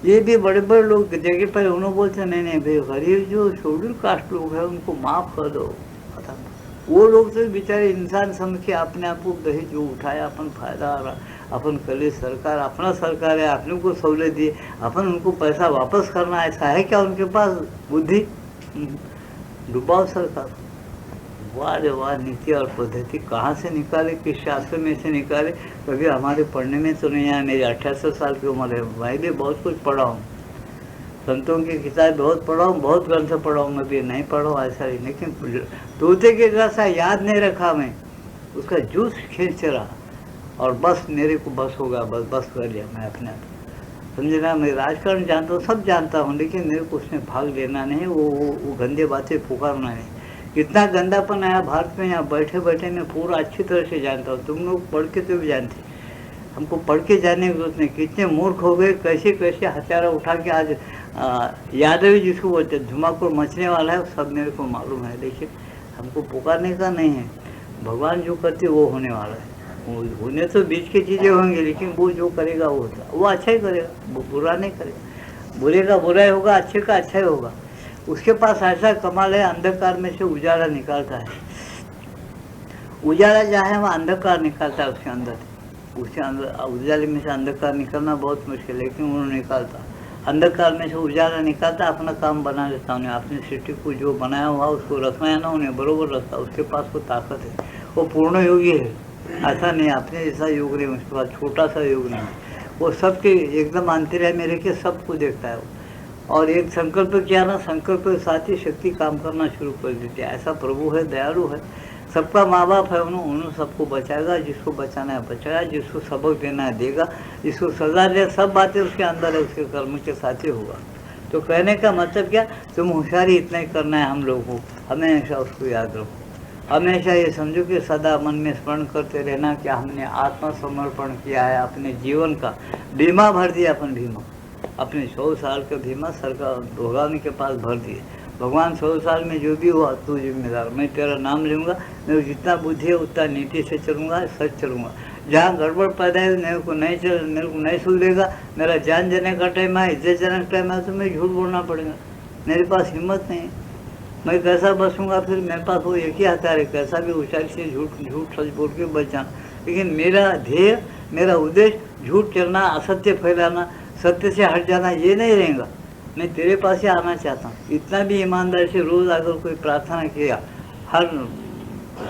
ये भी बड़े बड़े लोग जगह पर उन्होंने बोलते नहीं भाई, गरीब जो शेड्यूल कास्ट लोग हैं उनको माफ़ कर दो, पता वो लोग तो बेचारे इंसान समझ के अपने आप को दही जो उठाया, अपन फायदा आ रहा, अपन कल सरकार अपना सरकार है, अपने को सहूलियत दी, अपन उनको पैसा वापस करना, ऐसा है क्या उनके पास बुद्धि? डुबाओ सरकार, वाह रे वाह, नीति और पद्धति कहाँ से निकाले, किस शास्त्र में से निकाले, कभी हमारे पढ़ने में तो नहीं आया। मेरी 1800 साल की उम्र है, मैं भी बहुत कुछ पढ़ा हूँ, संतों की किताब बहुत पढ़ा हूँ, बहुत ग्रंथ पढ़ा हूँ, मैं भी नहीं पढ़ा हूँ ऐसा ही, लेकिन तोते के जैसा याद नहीं रखा मैं, उसका जूस खींच रहा और बस मेरे को बस होगा, बस कर लिया मैं अपने आप, समझे ना। मैं राजकारण जानता हूँ, सब जानता हूँ, लेकिन मेरे को उसमें भाग लेना नहीं, वो गंदे बातें पुकारना नहीं। कितना गंदापन आया भारत में, यहाँ बैठे बैठे मैं पूरा अच्छी तरह से जानता हूँ, तुम लोग पढ़ के तो भी जानते, हमको पढ़ के जानने की जरूरत नहीं। कितने मूर्ख हो गए, कैसे कैसे हथियारा उठा के आज यादव जिसको बोलते धुमाकुर मचने वाला है, सब मेरे को मालूम है, लेकिन हमको पुकारने का नहीं है। भगवान जो करते वो होने वाला है, होने तो बीच की चीज़ें होंगी, लेकिन वो जो करेगा वो होता, वो अच्छा ही करेगा, वो बुरा नहीं करेगा। बुरे का बुरा ही होगा, अच्छे का अच्छा ही होगा। उसके पास ऐसा कमाल है, अंधकार में से उजाला निकालता है। उजाला जहाँ है वहाँ अंधकार निकालता है उसके अंदर, उसके अंदर उजाले में से अंधकार निकलना बहुत मुश्किल है, लेकिन उन्होंने निकालता, अंधकार में से उजाला निकालता, अपना काम बना लेता। उन्हें अपनी सृष्टि को जो बनाया हुआ उसको रखना है ना, उन्हें बरोबर रखता, उसके पास वो ताकत है, वो पूर्ण योगी है। ऐसा नहीं अपने जैसा योग नहीं, उसके पास छोटा सा योग नहीं, वो सबके एकदम अंतर्यामी में रह के सबको देखता है वो। और एक संकल्प किया ना, संकल्प के साथ ही शक्ति काम करना शुरू कर देती है। ऐसा प्रभु है, दयालु है, सबका माँ बाप है, उन्होंने सबको बचाएगा, जिसको बचाना है बचाएगा, जिसको सबक देना है देगा, जिसको सजा दे, सब बातें उसके अंदर है, उसके कर्म के साथ ही होगा। तो कहने का मतलब क्या, तुम होशियारी इतना ही करना है हम लोगों को, हमेशा उसको याद रखो, हमेशा ये समझो कि सदा मन में स्मरण करते रहना कि हमने आत्मसमर्पण किया है, अपने जीवन का बीमा भर दिया, अपन बीमा अपने 100 साल का बीमा सरकार भगवान के पास भर दिए। भगवान 100 साल में जो भी हुआ तू जिम्मेदार, मैं तेरा नाम लूँगा, मेरे जितना बुद्धि है उतना नीति से चलूँगा, सच चलूँगा। जहाँ गड़बड़ पैदा है मेरे को नहीं सुधरेगा, मेरा जान देने का टाइम है, इज्जत जाने का टाइम है, तो मैं झूठ बोलना पड़ेगा, मेरे पास हिम्मत नहीं है, मैं कैसा बसूँगा, फिर मेरे पास वो एक ही हथियार है, कैसा भी होशियारी से झूठ सच बोल के बच जाना। लेकिन मेरा ध्येय, मेरा उद्देश्य झूठ चलना, असत्य फैलाना, सत्य से हट जाना ये नहीं रहेगा। मैं तेरे पास ही आना चाहता हूँ। इतना भी ईमानदारी से रोज़ अगर कोई प्रार्थना किया, हर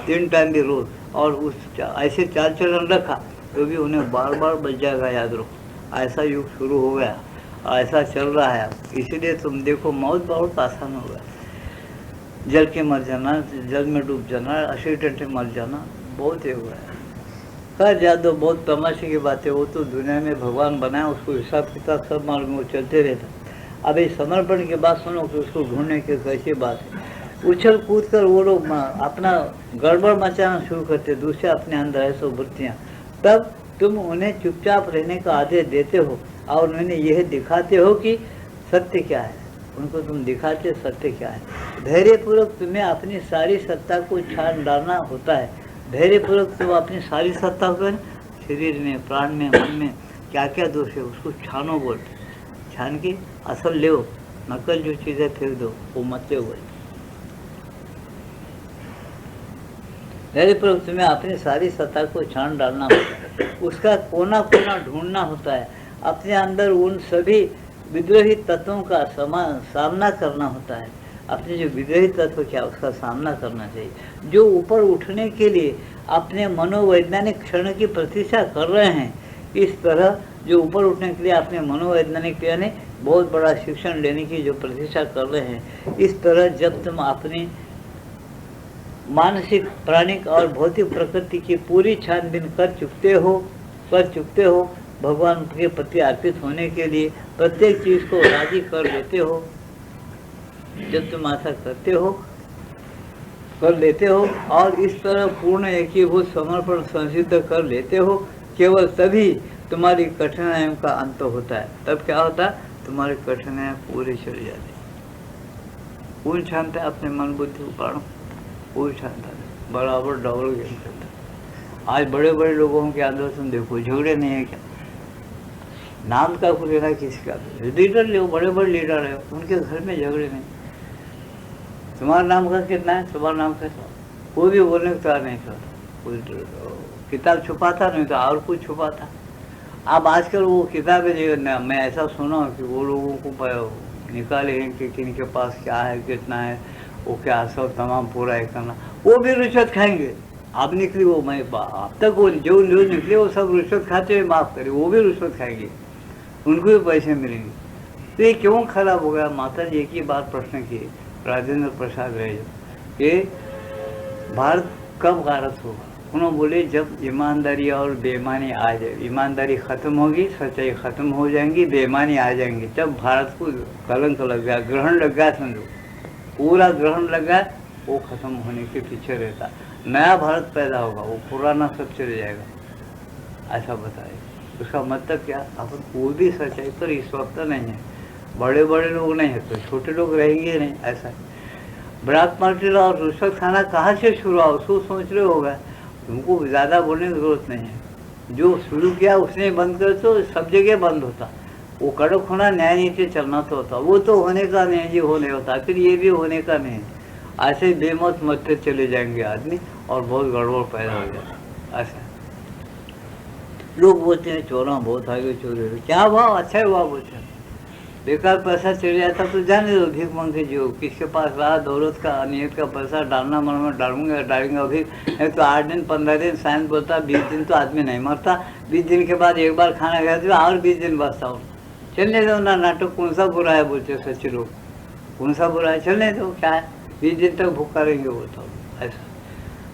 3 टाइम भी रोज़, और उस ऐसे चाल चलन रखा, तो भी उन्हें बार बार बच जाएगा, याद रखो। ऐसा युग शुरू हो गया, ऐसा चल रहा है, इसीलिए तुम देखो मौत बहुत आसान हो गया। जल के मर जाना, जल में डूब जाना, एक्सीडेंट में मर जाना, बहुत ही हो गया। कर जादो बहुत तमाशे की बात है, वो तो दुनिया में भगवान बनाया, उसको हिसाब किताब सब मालूम, वो चलते रहता। अब इस समर्पण की बात सुनो कि उसको ढूंढने की कैसी बात है। उछल कूद कर वो लोग अपना गड़बड़ मचाना शुरू करते, दूसरे अपने अंदर है सो वृत्तियाँ, तब तुम उन्हें चुपचाप रहने का आदेश देते हो और उन्हें यह दिखाते हो कि सत्य क्या है, उनको तुम दिखाते सत्य क्या है। धैर्यपूर्वक तुम्हें अपनी सारी सत्ता को छान डालना होता है। धैर्यपूर्वक तुम अपनी सारी सत्ता को शरीर में, प्राण में, मन में क्या क्या दोष है उसको छानो, बोलते छान के असल ले, नकल जो चीज़ें फेंक दो, वो मत ले। धैर्यपूर्वक तुम्हें अपनी सारी सत्ता को छान डालना होता है, उसका कोना कोना ढूंढना होता है, अपने अंदर उन सभी विद्रोही तत्वों का सामना करना होता है। अपने जो विद्रोही तत्व क्या उसका सामना करना चाहिए, जो ऊपर उठने के लिए अपने मनोवैज्ञानिक क्षण की प्रतीक्षा कर रहे हैं। इस तरह जो ऊपर उठने के लिए अपने मनोवैज्ञानिक यानी बहुत बड़ा शिक्षण लेने की जो प्रतीक्षा कर रहे हैं, इस तरह जब तुम अपनी मानसिक, प्राणिक और भौतिक प्रकृति की पूरी छानबीन कर चुकते हो, भगवान के प्रति अर्पित होने के लिए प्रत्येक चीज़ को राजी कर लेते हो, जब तुम ऐसा कर लेते हो और इस तरह पूर्ण एकीभूत समर्पण संसिद्ध कर लेते हो, केवल तभी तुम्हारी कठिनाइयों का अंत होता है। तब क्या होता है, तुम्हारी कठिनाइयाँ पूरी चली जाती। कौन छानता है अपने मन बुद्धि उपाड़ों, कोई छानता है, बराबर डबल गेम चलता है। आज बड़े बड़े लोगों के अंदर तुम देखो झगड़े नहीं है क्या, नाम का कुछ लेना किसी का, लीडर ले, बड़े बड़े लीडर है, उनके घर में झगड़े नहीं। तुम्हारा नाम का कितना है, तुम्हारा नाम का, कोई भी बोलने को तैयार नहीं करता, कोई किताब छुपाता नहीं तो और कुछ छुपाता। अब आजकल वो किताबें, मैं ऐसा सुना कि वो लोगों को निकाले हैं कि किन के पास क्या है कितना है, वो क्या सब तमाम पूरा है करना, वो भी रिश्वत खाएंगे। आप निकली वो मैं अब तक वो जो निकले वो सब रिश्वत खाते हुए माफ़ करे, वो भी रिश्वत खाएंगे, उनको भी पैसे मिलेंगे। तो ये क्यों खराब हो गया? माता जी एक ही बार प्रश्न किए राजेंद्र प्रसाद रहे कि भारत कब भारत होगा? उन्होंने बोले जब ईमानदारी और बेईमानी आ जाए, ईमानदारी ख़त्म होगी, सच्चाई ख़त्म हो जाएंगी, बेईमानी आ जाएंगी, तब भारत को कलंक लग गया, ग्रहण लग गया, समझो पूरा ग्रहण लग गया, वो ख़त्म होने के पीछे रहता, नया भारत पैदा होगा, वो पुराना सब चले जाएगा, ऐसा बताए। उसका मतलब क्या? अपन वो भी सच्चाई पर इस वक्त नहीं है, बड़े बड़े लोग नहीं है तो छोटे लोग रहेंगे नहीं, ऐसा है। ब्लैक मार्केट और रिश्वत खाना कहाँ से शुरू हुआ उसको सोच रहे होगा, तुमको ज़्यादा बोलने की जरूरत नहीं है। जो शुरू किया उसने बंद कर तो सब जगह बंद होता, वो कड़क होना न्याय नीति चलना तो होता, वो तो होने का नहीं जी, होने होता, फिर ये भी होने का नहीं। ऐसे ही बेमौत मरते चले जाएंगे आदमी और बहुत गड़बड़ पैदा हो जाता। ऐसा लोग बोलते हैं चोरा बहुत आगे चोरी हो, क्या भाव अच्छा हुआ बोलते हैं, बेकार पैसा चले जाता तो जाने दो, भीख मांगे जो किसके पास रहा दौलत का अनियत का पैसा डालना मन में डालेंगे अभी नहीं तो 8 दिन 15 दिन, साइंस बोलता 20 दिन तो आदमी नहीं मरता, 20 दिन के बाद एक बार खाना खाया तो और 20 दिन बचता हूँ, चलने दो ना, नाटक कौन सा बुरा है बोलते सच्चे लोग, कौन सा बुरा है, चलने दो, क्या है 20 दिन तक भूखा रहेंगे बोलता हूँ, ऐसा।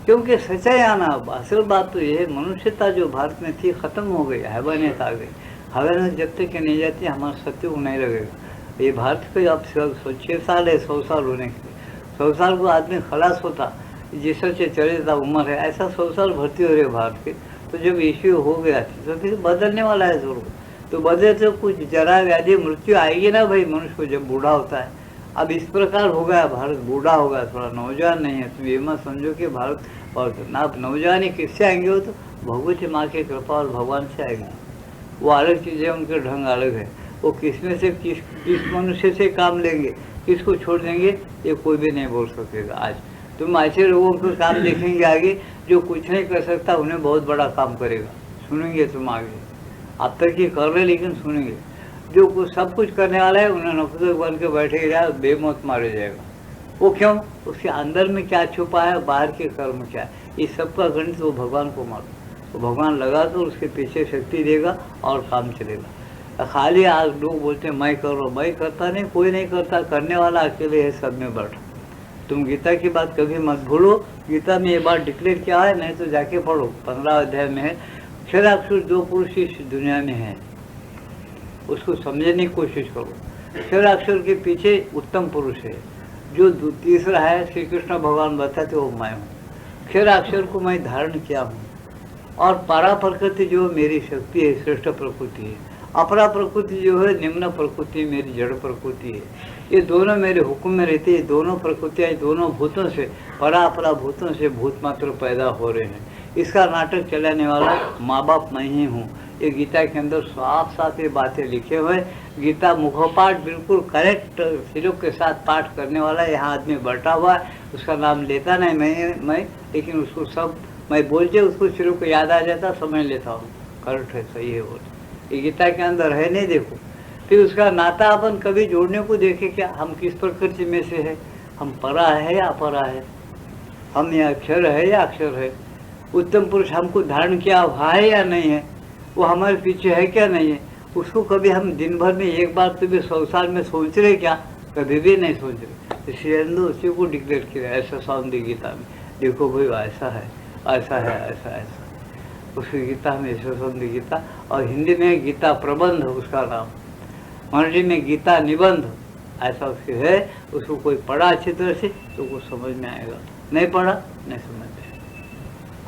क्योंकि सच्चाई आना, असल बात तो ये है, मनुष्यता जो भारत में थी ख़त्म हो गई, हैवानियत आ गई, हैवानियत जब तक कि नहीं जाती हमारा सत्य को नहीं लगेगा। ये भारत के अब 6 साल है 100 साल होने के, 100 साल को आदमी खलास होता, जैसे से चले था उम्र है, ऐसा 100 साल भर्ती हो रहे भारत के। तो जब इश्यू हो गया तो फिर बदलने वाला है जरूर, तो बदले तो कुछ जरा व्याधि मृत्यु आएगी ना भाई मनुष्य को जब बूढ़ा होता है। अब इस प्रकार हो गया, भारत बूढ़ा हो गया, थोड़ा नौजवान नहीं है, तो ये मत समझो कि भारत और ना नौजवानी किससे आएंगे, वो तो भगवती माँ की कृपा और भगवान से आएंगे, वो अलग चीज़ें, उनके ढंग अलग है, वो किसमें से किस मनुष्य से काम लेंगे, किसको छोड़ देंगे, ये कोई भी नहीं बोल सकेगा। आज तुम ऐसे लोगों को काम देखेंगे आगे जो कुछ नहीं कर सकता, उन्हें बहुत बड़ा काम करेगा, सुनेंगे तुम आगे, अब तक ये कर रहे लेकिन सुनेंगे। जो कुछ सब कुछ करने वाला है उन्हें नौकर बन के बैठेगा, बेमौत मारे जाएगा। वो क्यों? उसके अंदर में क्या छुपा है, बाहर के कर्म क्या है, इस सब का गणित वो भगवान को मालूम, तो भगवान लगा तो उसके पीछे शक्ति देगा और काम चलेगा। खाली आज लोग बोलते हैं मैं कर रहा हूँ, मैं करता नहीं, कोई नहीं करता, करने वाला अकेले है सब में बैठा। तुम गीता की बात कभी मत भूलो, गीता में ये बात डिक्लेयर किया है, नहीं तो जाके पढ़ो, 15 अध्याय में है, अक्षराक्षर 2 पुरुष इस दुनिया में है, उसको समझने की कोशिश करो। अक्षराक्षर के पीछे उत्तम पुरुष है, जो तीसरा है श्री कृष्ण भगवान बताते वो मैं हूँ। अक्षराक्षर को मैं धारण किया हूँ, और परा प्रकृति जो मेरी शक्ति है, श्रेष्ठ प्रकृति है, अपरा प्रकृति जो है निम्न प्रकृति मेरी जड़ प्रकृति है, ये दोनों मेरे हुक्म में रहती है। दोनों प्रकृतियाँ दोनों भूतों से, परा अपरा भूतों से भूत मात्र पैदा हो रहे हैं। इसका नाटक चलाने वाला माँ बाप मैं ही हूँ। ये गीता के अंदर साफ साफ ये बातें लिखे हुए। गीता मुखपाठ बिल्कुल करेक्ट श्लोक के साथ पाठ करने वाला यहाँ आदमी बैठा हुआ है, उसका नाम लेता नहीं मैं लेकिन उसको सब मैं बोलते उसको श्लोक को याद आ जाता, समझ लेता हूँ, करेक्ट है, सही है, बोल ये गीता के अंदर है। नहीं देखो फिर उसका नाता अपन कभी जोड़ने को देखे क्या, हम किस प्रकृति में से है, हम परा है या अपरा है, हम ये अक्षर है या अक्षर है, उत्तम पुरुष हमको धारण किया हुआ है या नहीं है, वो हमारे पीछे है क्या नहीं है, उसको कभी हम दिन भर में एक बार तो भी 100 साल में सोच रहे क्या, कभी भी नहीं सोच रहे। इसलिए उसी को डिक्लेयर किया ऐसा सौंदर्य गीता में, देखो भाई ऐसा है ऐसा है ऐसा ऐसा, उसकी गीता में ऐसा सौंदर्य गीता, और हिंदी में गीता प्रबंध उसका नाम, मराठी में गीता निबंध, ऐसा उसके है। उसको कोई पढ़ा अच्छी तरह से तो वो समझ में आएगा, नहीं पढ़ा नहीं समझ में।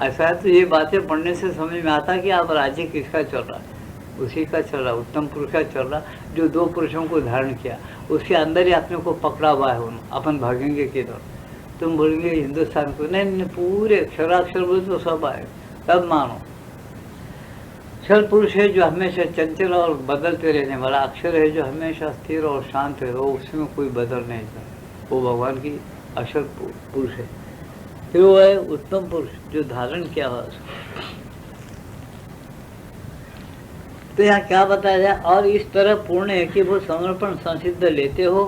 ऐसा है तो ये बातें पढ़ने से समझ में आता कि अब राज्य किसका चल रहा है, उसी का चल रहा, उत्तम पुरुष का चल रहा, जो 2 पुरुषों को धारण किया, उसके अंदर ही अपने को पकड़ा हुआ है। अपन भागेंगे किधर, तुम बोलेंगे हिंदुस्तान को, नहीं पूरे अक्षराक्षर बोले तो सब आए, तब मानो। क्षर पुरुष है जो हमेशा चंचल और बदलते रहने वाला, अक्षर है जो हमेशा स्थिर और शांत है, वो उसमें कोई बदल नहीं था, वो भगवान की अक्षर पुरुष है। फिर वो है उत्तम पुरुष जो धारण किया हुआ। तो यहाँ क्या बताया जाए, और इस तरह पूर्ण है कि वो समर्पण संसिद्ध लेते हो,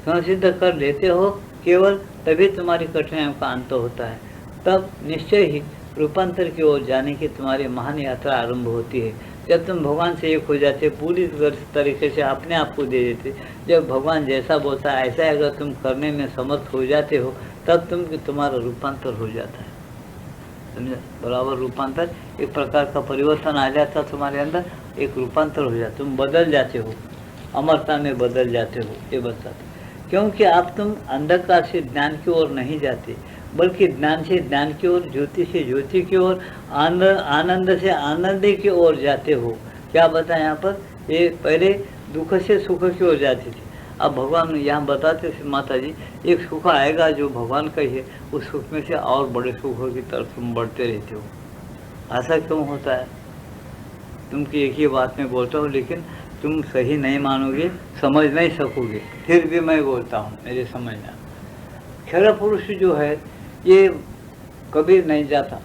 संसिद्ध कर लेते हो, केवल तभी तुम्हारी कठिनाइयों का अंत होता है। तब निश्चय ही रूपांतर की ओर जाने की तुम्हारी महान यात्रा आरंभ होती है। जब तुम भगवान से एक हो जाते, पूरी तरीके से अपने आप को दे देते, जब भगवान जैसा बोलता है ऐसा अगर तुम करने में समर्थ हो जाते हो, तब तुम्हारा रूपांतर हो जाता है। समझा? बराबर रूपांतर, एक प्रकार का परिवर्तन आ जाता तुम्हारे अंदर, एक रूपांतर हो जाता, तुम बदल जाते हो, अमरता में बदल जाते हो। ये बताते क्योंकि आप तुम अंधकार से ज्ञान की ओर नहीं जाते, बल्कि ज्ञान से ज्ञान की ओर, ज्योति से ज्योति की ओर, आनंद से आनंद की ओर जाते हो। क्या बताएं यहाँ पर? ये पहले दुख से सुख की ओर जाती थी, अब भगवान यहाँ बताते थे माता जी, एक सुख आएगा जो भगवान का ही है, उस सुख में से और बड़े सुखों की तरफ तुम बढ़ते रहते हो। ऐसा क्यों होता है? तुमकी एक ही बात में बोलता हूँ, लेकिन तुम सही नहीं मानोगे, समझ नहीं सकोगे, फिर भी मैं बोलता हूँ, मेरे समझना। क्षर पुरुष जो है ये कभी नहीं जाता,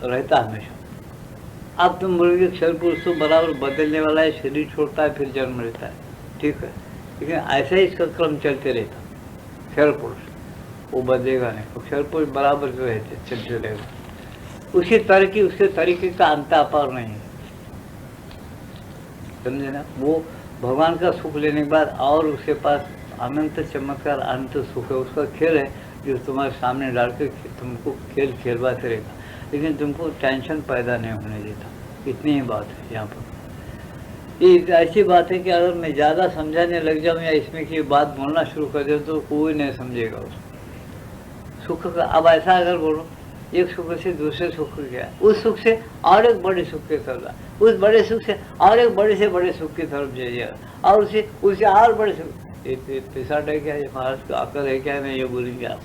रहता हमेशा। अब तुम बोलोगे क्षर पुरुष तो बराबर बदलने वाला है, शरीर छोड़ता है फिर जन्म लेता है, ठीक है, लेकिन ऐसा ही इसका क्रम चलते रहता। क्षर पुरुष वो बदलेगा नहीं, तो क्षर पुरुष बराबर जो रहते चलते रहेगा, उसी तरह की उसके तरीके का अंत अपार नहीं है। समझे ना? वो भगवान का सुख लेने के बाद और उसके पास अनंत चमत्कार, अनंत सुख है, उसका खेल है जो तुम्हारे सामने डाल के तुमको खेल खेलवाते रहेगा, लेकिन तुमको टेंशन पैदा नहीं होने देता। इतनी ही बात है यहाँ पर। ये ऐसी बात है कि अगर मैं ज़्यादा समझाने लग जाऊँ या इसमें की बात बोलना शुरू कर दूँ तो कोई नहीं समझेगा उसको। सुख का अब ऐसा अगर बोलो, एक सुख से दूसरे सुख गया, उस सुख से और एक बड़े सुख की तरफ, उस बड़े सुख से और एक बड़े से बड़े सुख की तरफ जाइएगा, और उसे और बड़े सुख। ये पिसाट है क्या, ये महाराज का अकल है क्या, मैं ये बोलेंगे आप,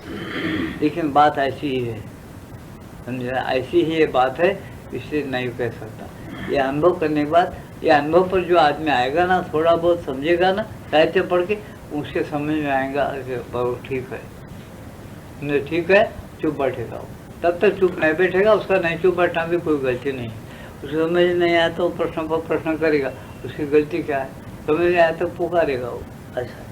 लेकिन बात ऐसी ही है। समझे? ऐसी ही ये बात है, इसलिए नहीं कह सकता। ये अनुभव करने के बाद, ये अनुभव पर जो आदमी आएगा ना, थोड़ा बहुत समझेगा ना, साहित्य पढ़ के, उसके समझ में आएगा बहुत ठीक है, ठीक है, चुप बैठेगा वो। तब तक चुप नहीं बैठेगा, उसका नहीं चुप बैठना भी कोई गलती नहीं है। उसे समझ नहीं आया तो प्रश्न पर प्रश्न करेगा, उसकी गलती क्या है, समझ नहीं आया तो पुकारेगा वो। ऐसा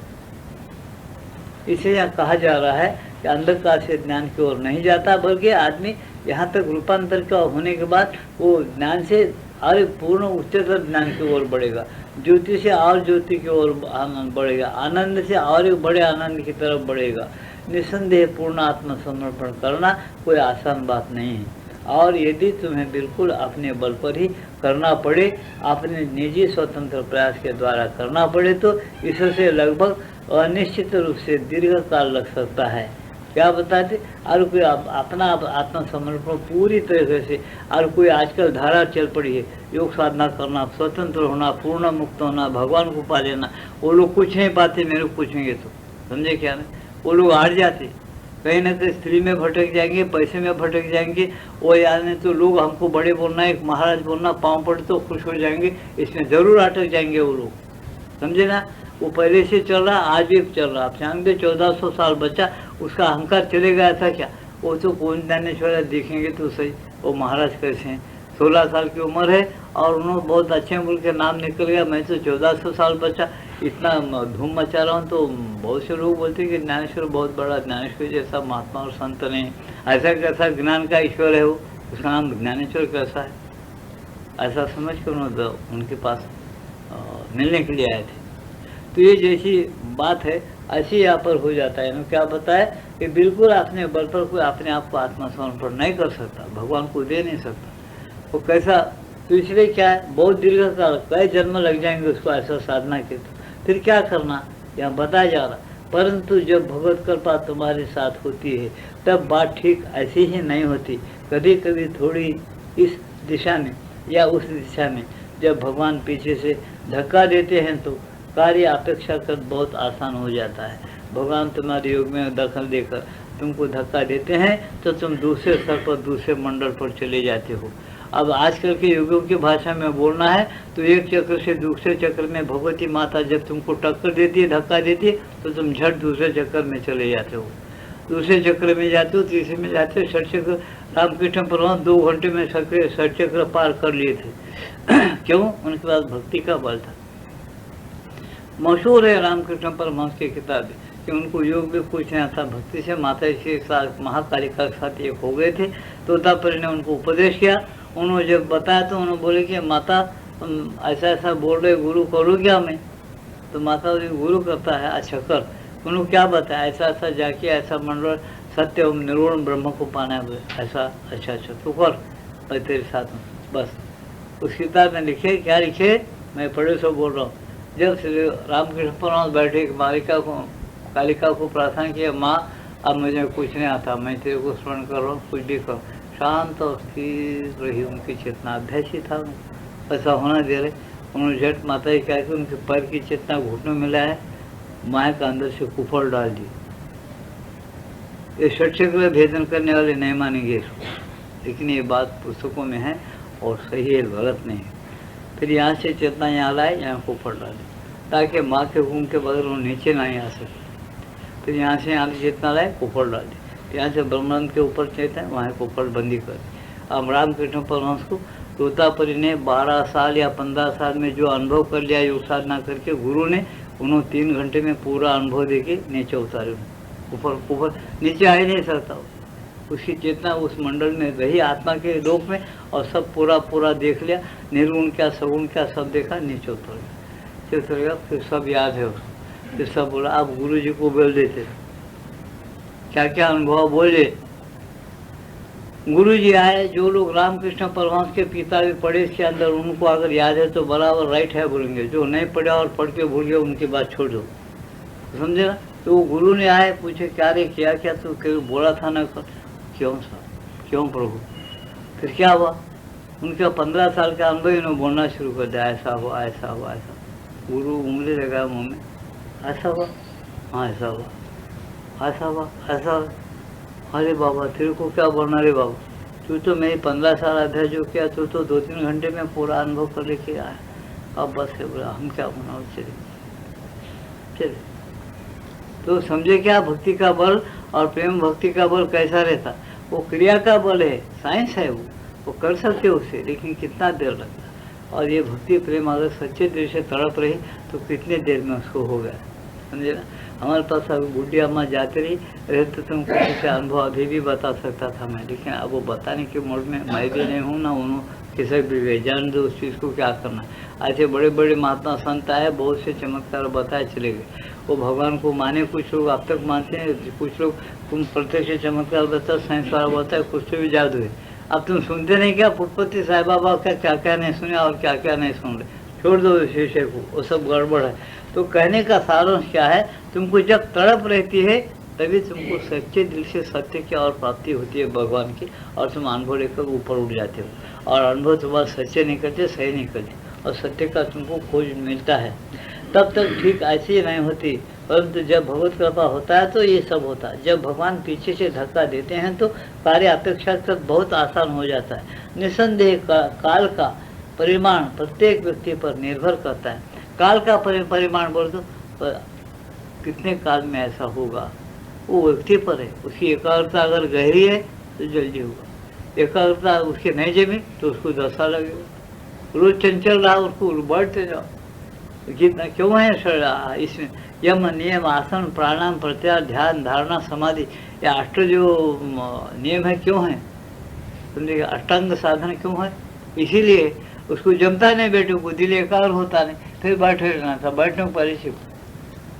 इसे यहाँ कहा जा रहा है कि अंधकार से ज्ञान की ओर नहीं जाता, बल्कि आदमी यहाँ तक रूपांतर का होने के बाद वो ज्ञान से और पूर्ण उच्चतर ज्ञान की ओर बढ़ेगा, ज्योति से और ज्योति की ओर बढ़ेगा, आनंद से और एक बड़े आनंद की तरफ बढ़ेगा। निस्संदेह पूर्ण आत्मसमर्पण करना कोई आसान बात नहीं है, और यदि तुम्हें बिल्कुल अपने बल पर ही करना पड़े, अपने निजी स्वतंत्र प्रयास के द्वारा करना पड़े, तो इससे लगभग अनिश्चित रूप से दीर्घ काल लग सकता है। क्या बताते? और कोई अपना आत्मसमर्पण पूरी तरीके से, और कोई आजकल धारा चल पड़ी है, योग साधना करना, स्वतंत्र होना, पूर्ण मुक्त होना, भगवान को पा लेना, वो लोग कुछ नहीं पाते, मेरे को पूछेंगे तो। समझे क्या नहीं? वो लोग हार जाते, कहीं ना कहीं स्त्री में भटक जाएंगे, पैसे में भटक जाएंगे, वो यार नहीं तो लोग हमको बड़े बोलना, एक महाराज बोलना, पाँव पड़े तो खुश हो जाएंगे, इसमें ज़रूर अटक जाएंगे वो लोग। समझे ना? वो पहले से चल रहा, आज भी चल रहा। आप जानते 1400 साल बच्चा, उसका अहंकार चले गया था क्या? वो तो कौन ज्ञानेश्वर देखेंगे तो सही, वो महाराज कैसे हैं। 16 साल की उम्र है और उन्होंने बहुत अच्छे मुल्क के नाम निकल गया, मैं तो 1400 साल बच्चा इतना धूम मचा रहा हूँ। तो बहुत से लोग बोलते हैं कि ज्ञानेश्वर बहुत बड़ा, ज्ञानेश्वर जैसा महात्मा और संत नहीं, ऐसा कैसा ज्ञान का ईश्वर है वो, उसका नाम ज्ञानेश्वर कैसा है, ऐसा समझ कर उनके पास मिलने के लिए आए थे। तो ये जैसी बात है ऐसी यहाँ पर हो जाता है। क्या बताया कि बिल्कुल अपने बल पर कोई अपने आप को आत्मसमर्पण नहीं कर सकता, भगवान को दे नहीं सकता। वो कैसा? तो इसलिए क्या है, बहुत दीर्घकाल, कई जन्म लग जाएंगे उसको ऐसा साधना के। फिर क्या करना यहाँ बताया जा रहा। परंतु जब भगवत कृपा तुम्हारे साथ होती है, तब बात ठीक ऐसी ही नहीं होती। कभी कभी थोड़ी इस दिशा में या उस दिशा में जब भगवान पीछे से धक्का देते हैं तो कार्य अपेक्षाकृत बहुत आसान हो जाता है। भगवान तुम्हारे योग में दखल देकर तुमको धक्का देते हैं तो तुम दूसरे स्तर पर, दूसरे मंडल पर चले जाते हो। अब आजकल के युगों की भाषा में बोलना है तो एक चक्र से दूसरे चक्र में भगवती माता जब तुमको टक्कर देती है, धक्का देती है, तो तुम झट दूसरे चक्कर में चले जाते हो। दूसरे चक्र में जाते हो, तीसरे में जाते हो, षट चक्र। रामकृष्ण परमहंस 2 घंटे में षट चक्र पार कर लिए थे। क्यों? उनके पास भक्ति का बल था। मशहूर है रामकृष्ण परमहंस की किताबें, कि उनको योग भी कुछ नहीं आता। भक्ति से माता जी के साथ महाकालिका के साथ एक हो गए थे। तोतापरी ने उनको उपदेश किया। उन्होंने जब बताया तो उन्होंने बोले कि माता ऐसा ऐसा बोल रहे, गुरु करूँ क्या मैं? तो माता जी गुरु करता है, अच्छा कर। उन्होंने क्या बताया, ऐसा ऐसा जाके ऐसा मंडल सत्य एवं निर्गुण ब्रह्म को पाना है, ऐसा। अच्छा तू कर, मैं तेरे साथ हूँ। बस उस किताब में लिखे, क्या लिखे, मैं पढ़े सो बोल रहा हूँ। जब श्री रामकृष्ण परमहंस बैठे, कालिका को प्रार्थना किया, माँ अब मुझे कुछ नहीं आता, मैं तेरे को स्मरण कर रहा हूँ, कुछ भी कर। शांत और स्थिर रही उनकी चेतना, अभ्यास ही था ऐसा होना दे रहे। उन्होंने झट माता जी क्या कि उनके पैर की चेतना घुटनों में मिला है, माया का अंदर से कुफल डाल दी। ये षट्चक्र भेदन करने वाले नहीं मानेंगे इसको, लेकिन ये बात पुस्तकों में है और सही है, गलत नहीं है। फिर यहाँ से चेतना यहाँ लाए, यहाँ कुफल डाले, ताकि माँ के घूम के बगैर वो नीचे नहीं आ सके। फिर यहाँ से यहाँ चेतना लाए, कुफल डाले, यहाँ से ब्रह्मांड के ऊपर चेतना, वहाँ कुफल बंदी कर। अब रामकृष्ण परमहंस को तोतापरी ने 12 साल या 15 साल में जो अनुभव कर लिया योग साधना करके, गुरु ने उन्होंने 3 घंटे में पूरा अनुभव देके नीचे उतारे। ऊपर नीचे आ ही नहीं सकता, उसकी चेतना उस मंडल में रही आत्मा के रूप में, और सब पूरा देख लिया, निर्गुण क्या सगुण क्या सब देखा, नीचे उतर गया। फिर सब याद है उसको। फिर सब बोला, आप गुरु जी को बोल देते क्या क्या अनुभव बोले। गुरु जी आए, जो लोग रामकृष्ण परमहंस के पिता भी पढ़े इसके अंदर, उनको अगर याद है तो बराबर राइट है बोलेंगे, जो नहीं पढ़ा और पढ़ के भूल गए उनकी बात छोड़ दो, समझे ना। तो वो गुरु ने आए, पूछे क्या रे, क्या क्या तू बोला था ना कर। क्यों सर, क्यों प्रभु? फिर क्या हुआ, उनका 15 साल का अनुभव इन्होंने बोलना शुरू कर दिया, ऐसा हुआ ऐसा हुआ ऐसा। गुरु उंगली लगाया मुँह में, ऐसा हुआ, हाँ ऐसा हुआ, ऐसा हुआ, ऐसा हुआ। अरे बाबा तेरे को क्या बोलना रे बाबा, तू तो मेरी 15 साल अध्याय जो किया, तू तो 2-3 घंटे में पूरा अनुभव कर लेके आया। अब बस है, बोला हम क्या बनाओ, चले। तो समझे क्या, भक्ति का बल और प्रेम भक्ति का बल कैसा रहता। वो क्रिया का बल है, साइंस है, वो कर सकते हो उससे, लेकिन कितना देर लगता। और ये भक्ति प्रेम अगर सच्चे दिल से तड़प रही तो कितने देर में उसको हो गया, समझे ना। हमारे पास अभी बुढ़ी अम्मा जाते रही रहते, तुमको किसी अनुभव अभी भी बता सकता था मैं, लेकिन अब वो बताने के मूड में मैं भी नहीं हूँ ना उन्होंने किसी भी जान दो उस चीज़ को क्या करना है। ऐसे बड़े बड़े महात्मा संत आए, बहुत से चमत्कार बताए चले गए। वो भगवान को माने, कुछ लोग अब तक मानते हैं, कुछ लोग तुम प्रत्यक्ष चमत्कार बताओ, साइंस वाला बताए, कुछ तो भी जादू है। अब तुम सुनते नहीं क्या, पुष्पति साई बाबा का क्या क्या नहीं सुने और क्या क्या नहीं सुन रहे, छोड़ दो इस विषय को, वो सब गड़बड़ है। तो कहने का सारांश क्या है, तुमको जब तड़प रहती है तभी तुमको सच्चे दिल से सत्य की और प्राप्ति होती है भगवान की, और तुम अनुभव लेकर ऊपर उठ जाते हो, और अनुभव तुम्हारा सच्चे नहीं करते, सही नहीं करते, और सत्य का तुमको खोज मिलता है। तब तक ठीक ऐसी ही नहीं होती, परंतु जब भगवत कृपा होता है तो ये सब होता है। जब भगवान पीछे से धक्का देते हैं तो कार्य अपेक्षाकृत बहुत आसान हो जाता है। निसंदेह काल का परिमाण प्रत्येक व्यक्ति पर निर्भर करता है। काल का परिमाण बोल दो, कितने काल में ऐसा होगा वो व्यक्ति पर है। उसकी एकाग्रता अगर गहरी है तो जल्दी होगा, एकाग्रता उसके नहीं जमी तो उसको 10 साल लगेगा। रोज चंचल रहा उसको बढ़ते जाओ, कितना क्यों है इसमें यम नियम आसन प्राणायाम प्रत्याहार ध्यान धारणा समाधि, ये 8 जो नियम है क्यों है, समझिएगा, अष्टांग साधन क्यों है, इसीलिए उसको जमता नहीं, बेटे को दिल एकाग्र होता नहीं, फिर बैठे रहना था, बैठने को परिचय।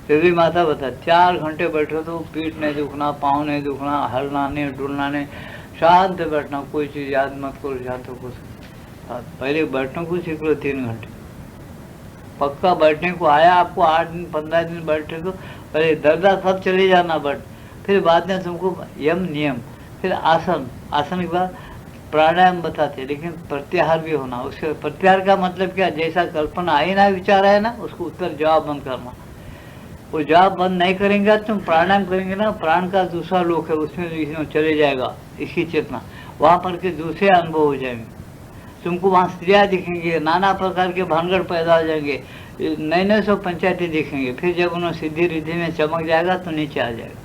फिर भी माता बता 4 घंटे बैठो तो पीठ नहीं दुखना, पाँव नहीं दुखना, हलना नहीं डुलना नहीं, शांत बैठना, कोई चीज़ याद मत करो, शांत कुछ पहले बैठने को सीख लो 3 घंटे। पक्का बैठने को आया आपको 8 दिन 15 दिन बैठे तो पहले दर्द सब चले जाना, बट फिर बाद में तुमको यम नियम, फिर आसन, आसन के बाद प्राणायाम बताते, लेकिन प्रत्याहार भी होना। उसके प्रत्याहार का मतलब क्या, जैसा कल्पना आई ना विचार है ना, उसको उत्तर जवाब बंद करना। वो जवाब बंद नहीं करेंगे, तुम प्राणायाम करेंगे ना, प्राण का दूसरा लोक है, उसमें चले जाएगा इसकी चेतना, वहाँ पर के दूसरे अनुभव हो जाएंगे। तुमको वहाँ स्त्रियाँ दिखेंगे, नाना प्रकार के भानगढ़ पैदा हो जाएंगे, नए सब पंचायतें दिखेंगे। फिर जब उन्होंने सिद्धि रिद्धि में चमक जाएगा तो नीचे आ जाएगा।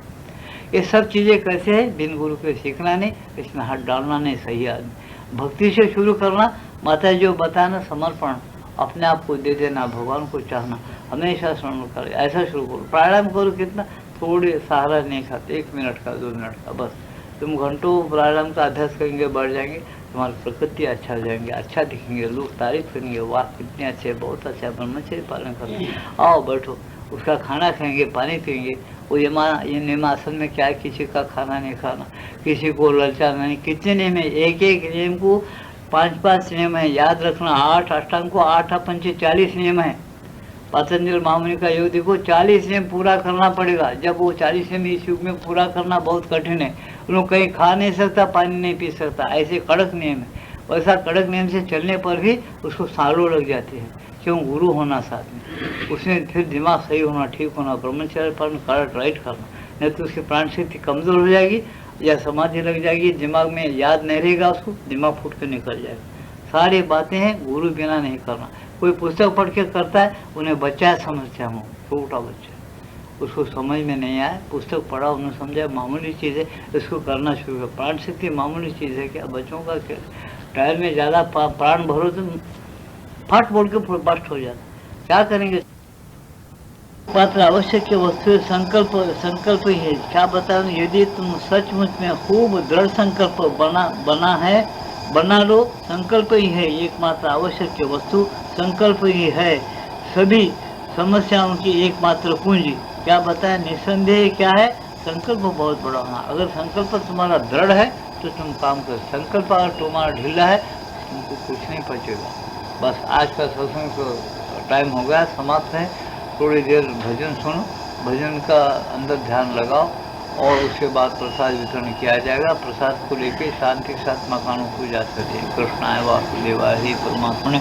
ये सब चीज़ें कैसे है, बिन गुरु के सीखना नहीं, इसमें हाथ डालना नहीं। सही आदमी भक्ति से शुरू करना, माता जो बताना, समर्पण अपने आप को दे देना, भगवान को चाहना, हमेशा स्मरण कर, ऐसा शुरू करो। प्राणायाम करो कितना, थोड़े सहारा नहीं खाते, 1 मिनट का 2 मिनट का बस। तुम घंटों प्राणायाम का अभ्यास करेंगे, बढ़ जाएंगे, तुम्हारी प्रकृति अच्छा हो जाएंगे, अच्छा दिखेंगे, लोग तारीफ करेंगे, वाह कितने अच्छे, बहुत अच्छा ब्रह्मचर्य पालन करते, आओ बैठो। उसका खाना खाएंगे, पानी पिएंगे। वो ये नियमासन में क्या है, किसी का खाना नहीं खाना, किसी को ललचाना नहीं। कितने नियम है, एक एक नियम को 5-5 नियम है, याद रखना। 8 अष्टांग को 8 पंचे 40 नियम है। पतंजलि महामुनि का योग देखो, 40 नियम पूरा करना पड़ेगा। जब वो 40 नियम इस युग में पूरा करना बहुत कठिन है। उन्होंने कहीं खा नहीं सकता, पानी नहीं पी सकता, ऐसे कड़क नियम है। वैसा कड़क नियम से चलने पर भी उसको सालों लग जाते हैं। क्यों? गुरु होना साथ में, उसमें फिर दिमाग सही होना, ठीक होना, ब्रह्मचर्य पालन करेक्ट राइट करना। नहीं तो उसकी प्राण शक्ति कमज़ोर हो जाएगी या समाधि लग जाएगी, दिमाग में याद नहीं रहेगा, उसको दिमाग फूट कर निकल जाएगा। सारी बातें हैं, गुरु बिना नहीं करना। कोई पुस्तक पढ़ के करता है, उन्हें बच्चा समझता हूँ, छोटा बच्चा, उसको समझ में नहीं आया, पुस्तक पढ़ा, उन्हें समझा मामूली चीज़ है, इसको करना शुरू कर। प्राण शक्ति मामूली चीज़ है क्या? बच्चों का क्या, टायर में ज़्यादा प्राण भरो तो फट बोल के बस्ट हो जाता, क्या करेंगे? पात्र आवश्यक की वस्तु संकल्प ही है। क्या बताऊं, यदि तुम सचमुच में खूब दृढ़ संकल्प बना लो, संकल्प ही है एकमात्र आवश्यक की वस्तु, संकल्प ही है सभी समस्याओं की एकमात्र पूंजी। क्या बताएं, निसंदेह क्या है, संकल्प बहुत बड़ा होना। अगर संकल्प तुम्हारा दृढ़ है तो तुम काम करो, संकल्प अगर तुम्हारा ढीला है तुमको कुछ नहीं पचेगा। बस आज का सत्संग तो टाइम हो गया, समाप्त है। थोड़ी देर भजन सुनो, भजन का अंदर ध्यान लगाओ और उसके बाद प्रसाद वितरण किया जाएगा। प्रसाद को लेकर शांति के साथ मकानों को जा सकते हैं। कृष्णाय वासुदेवाय ही परमात्मा ने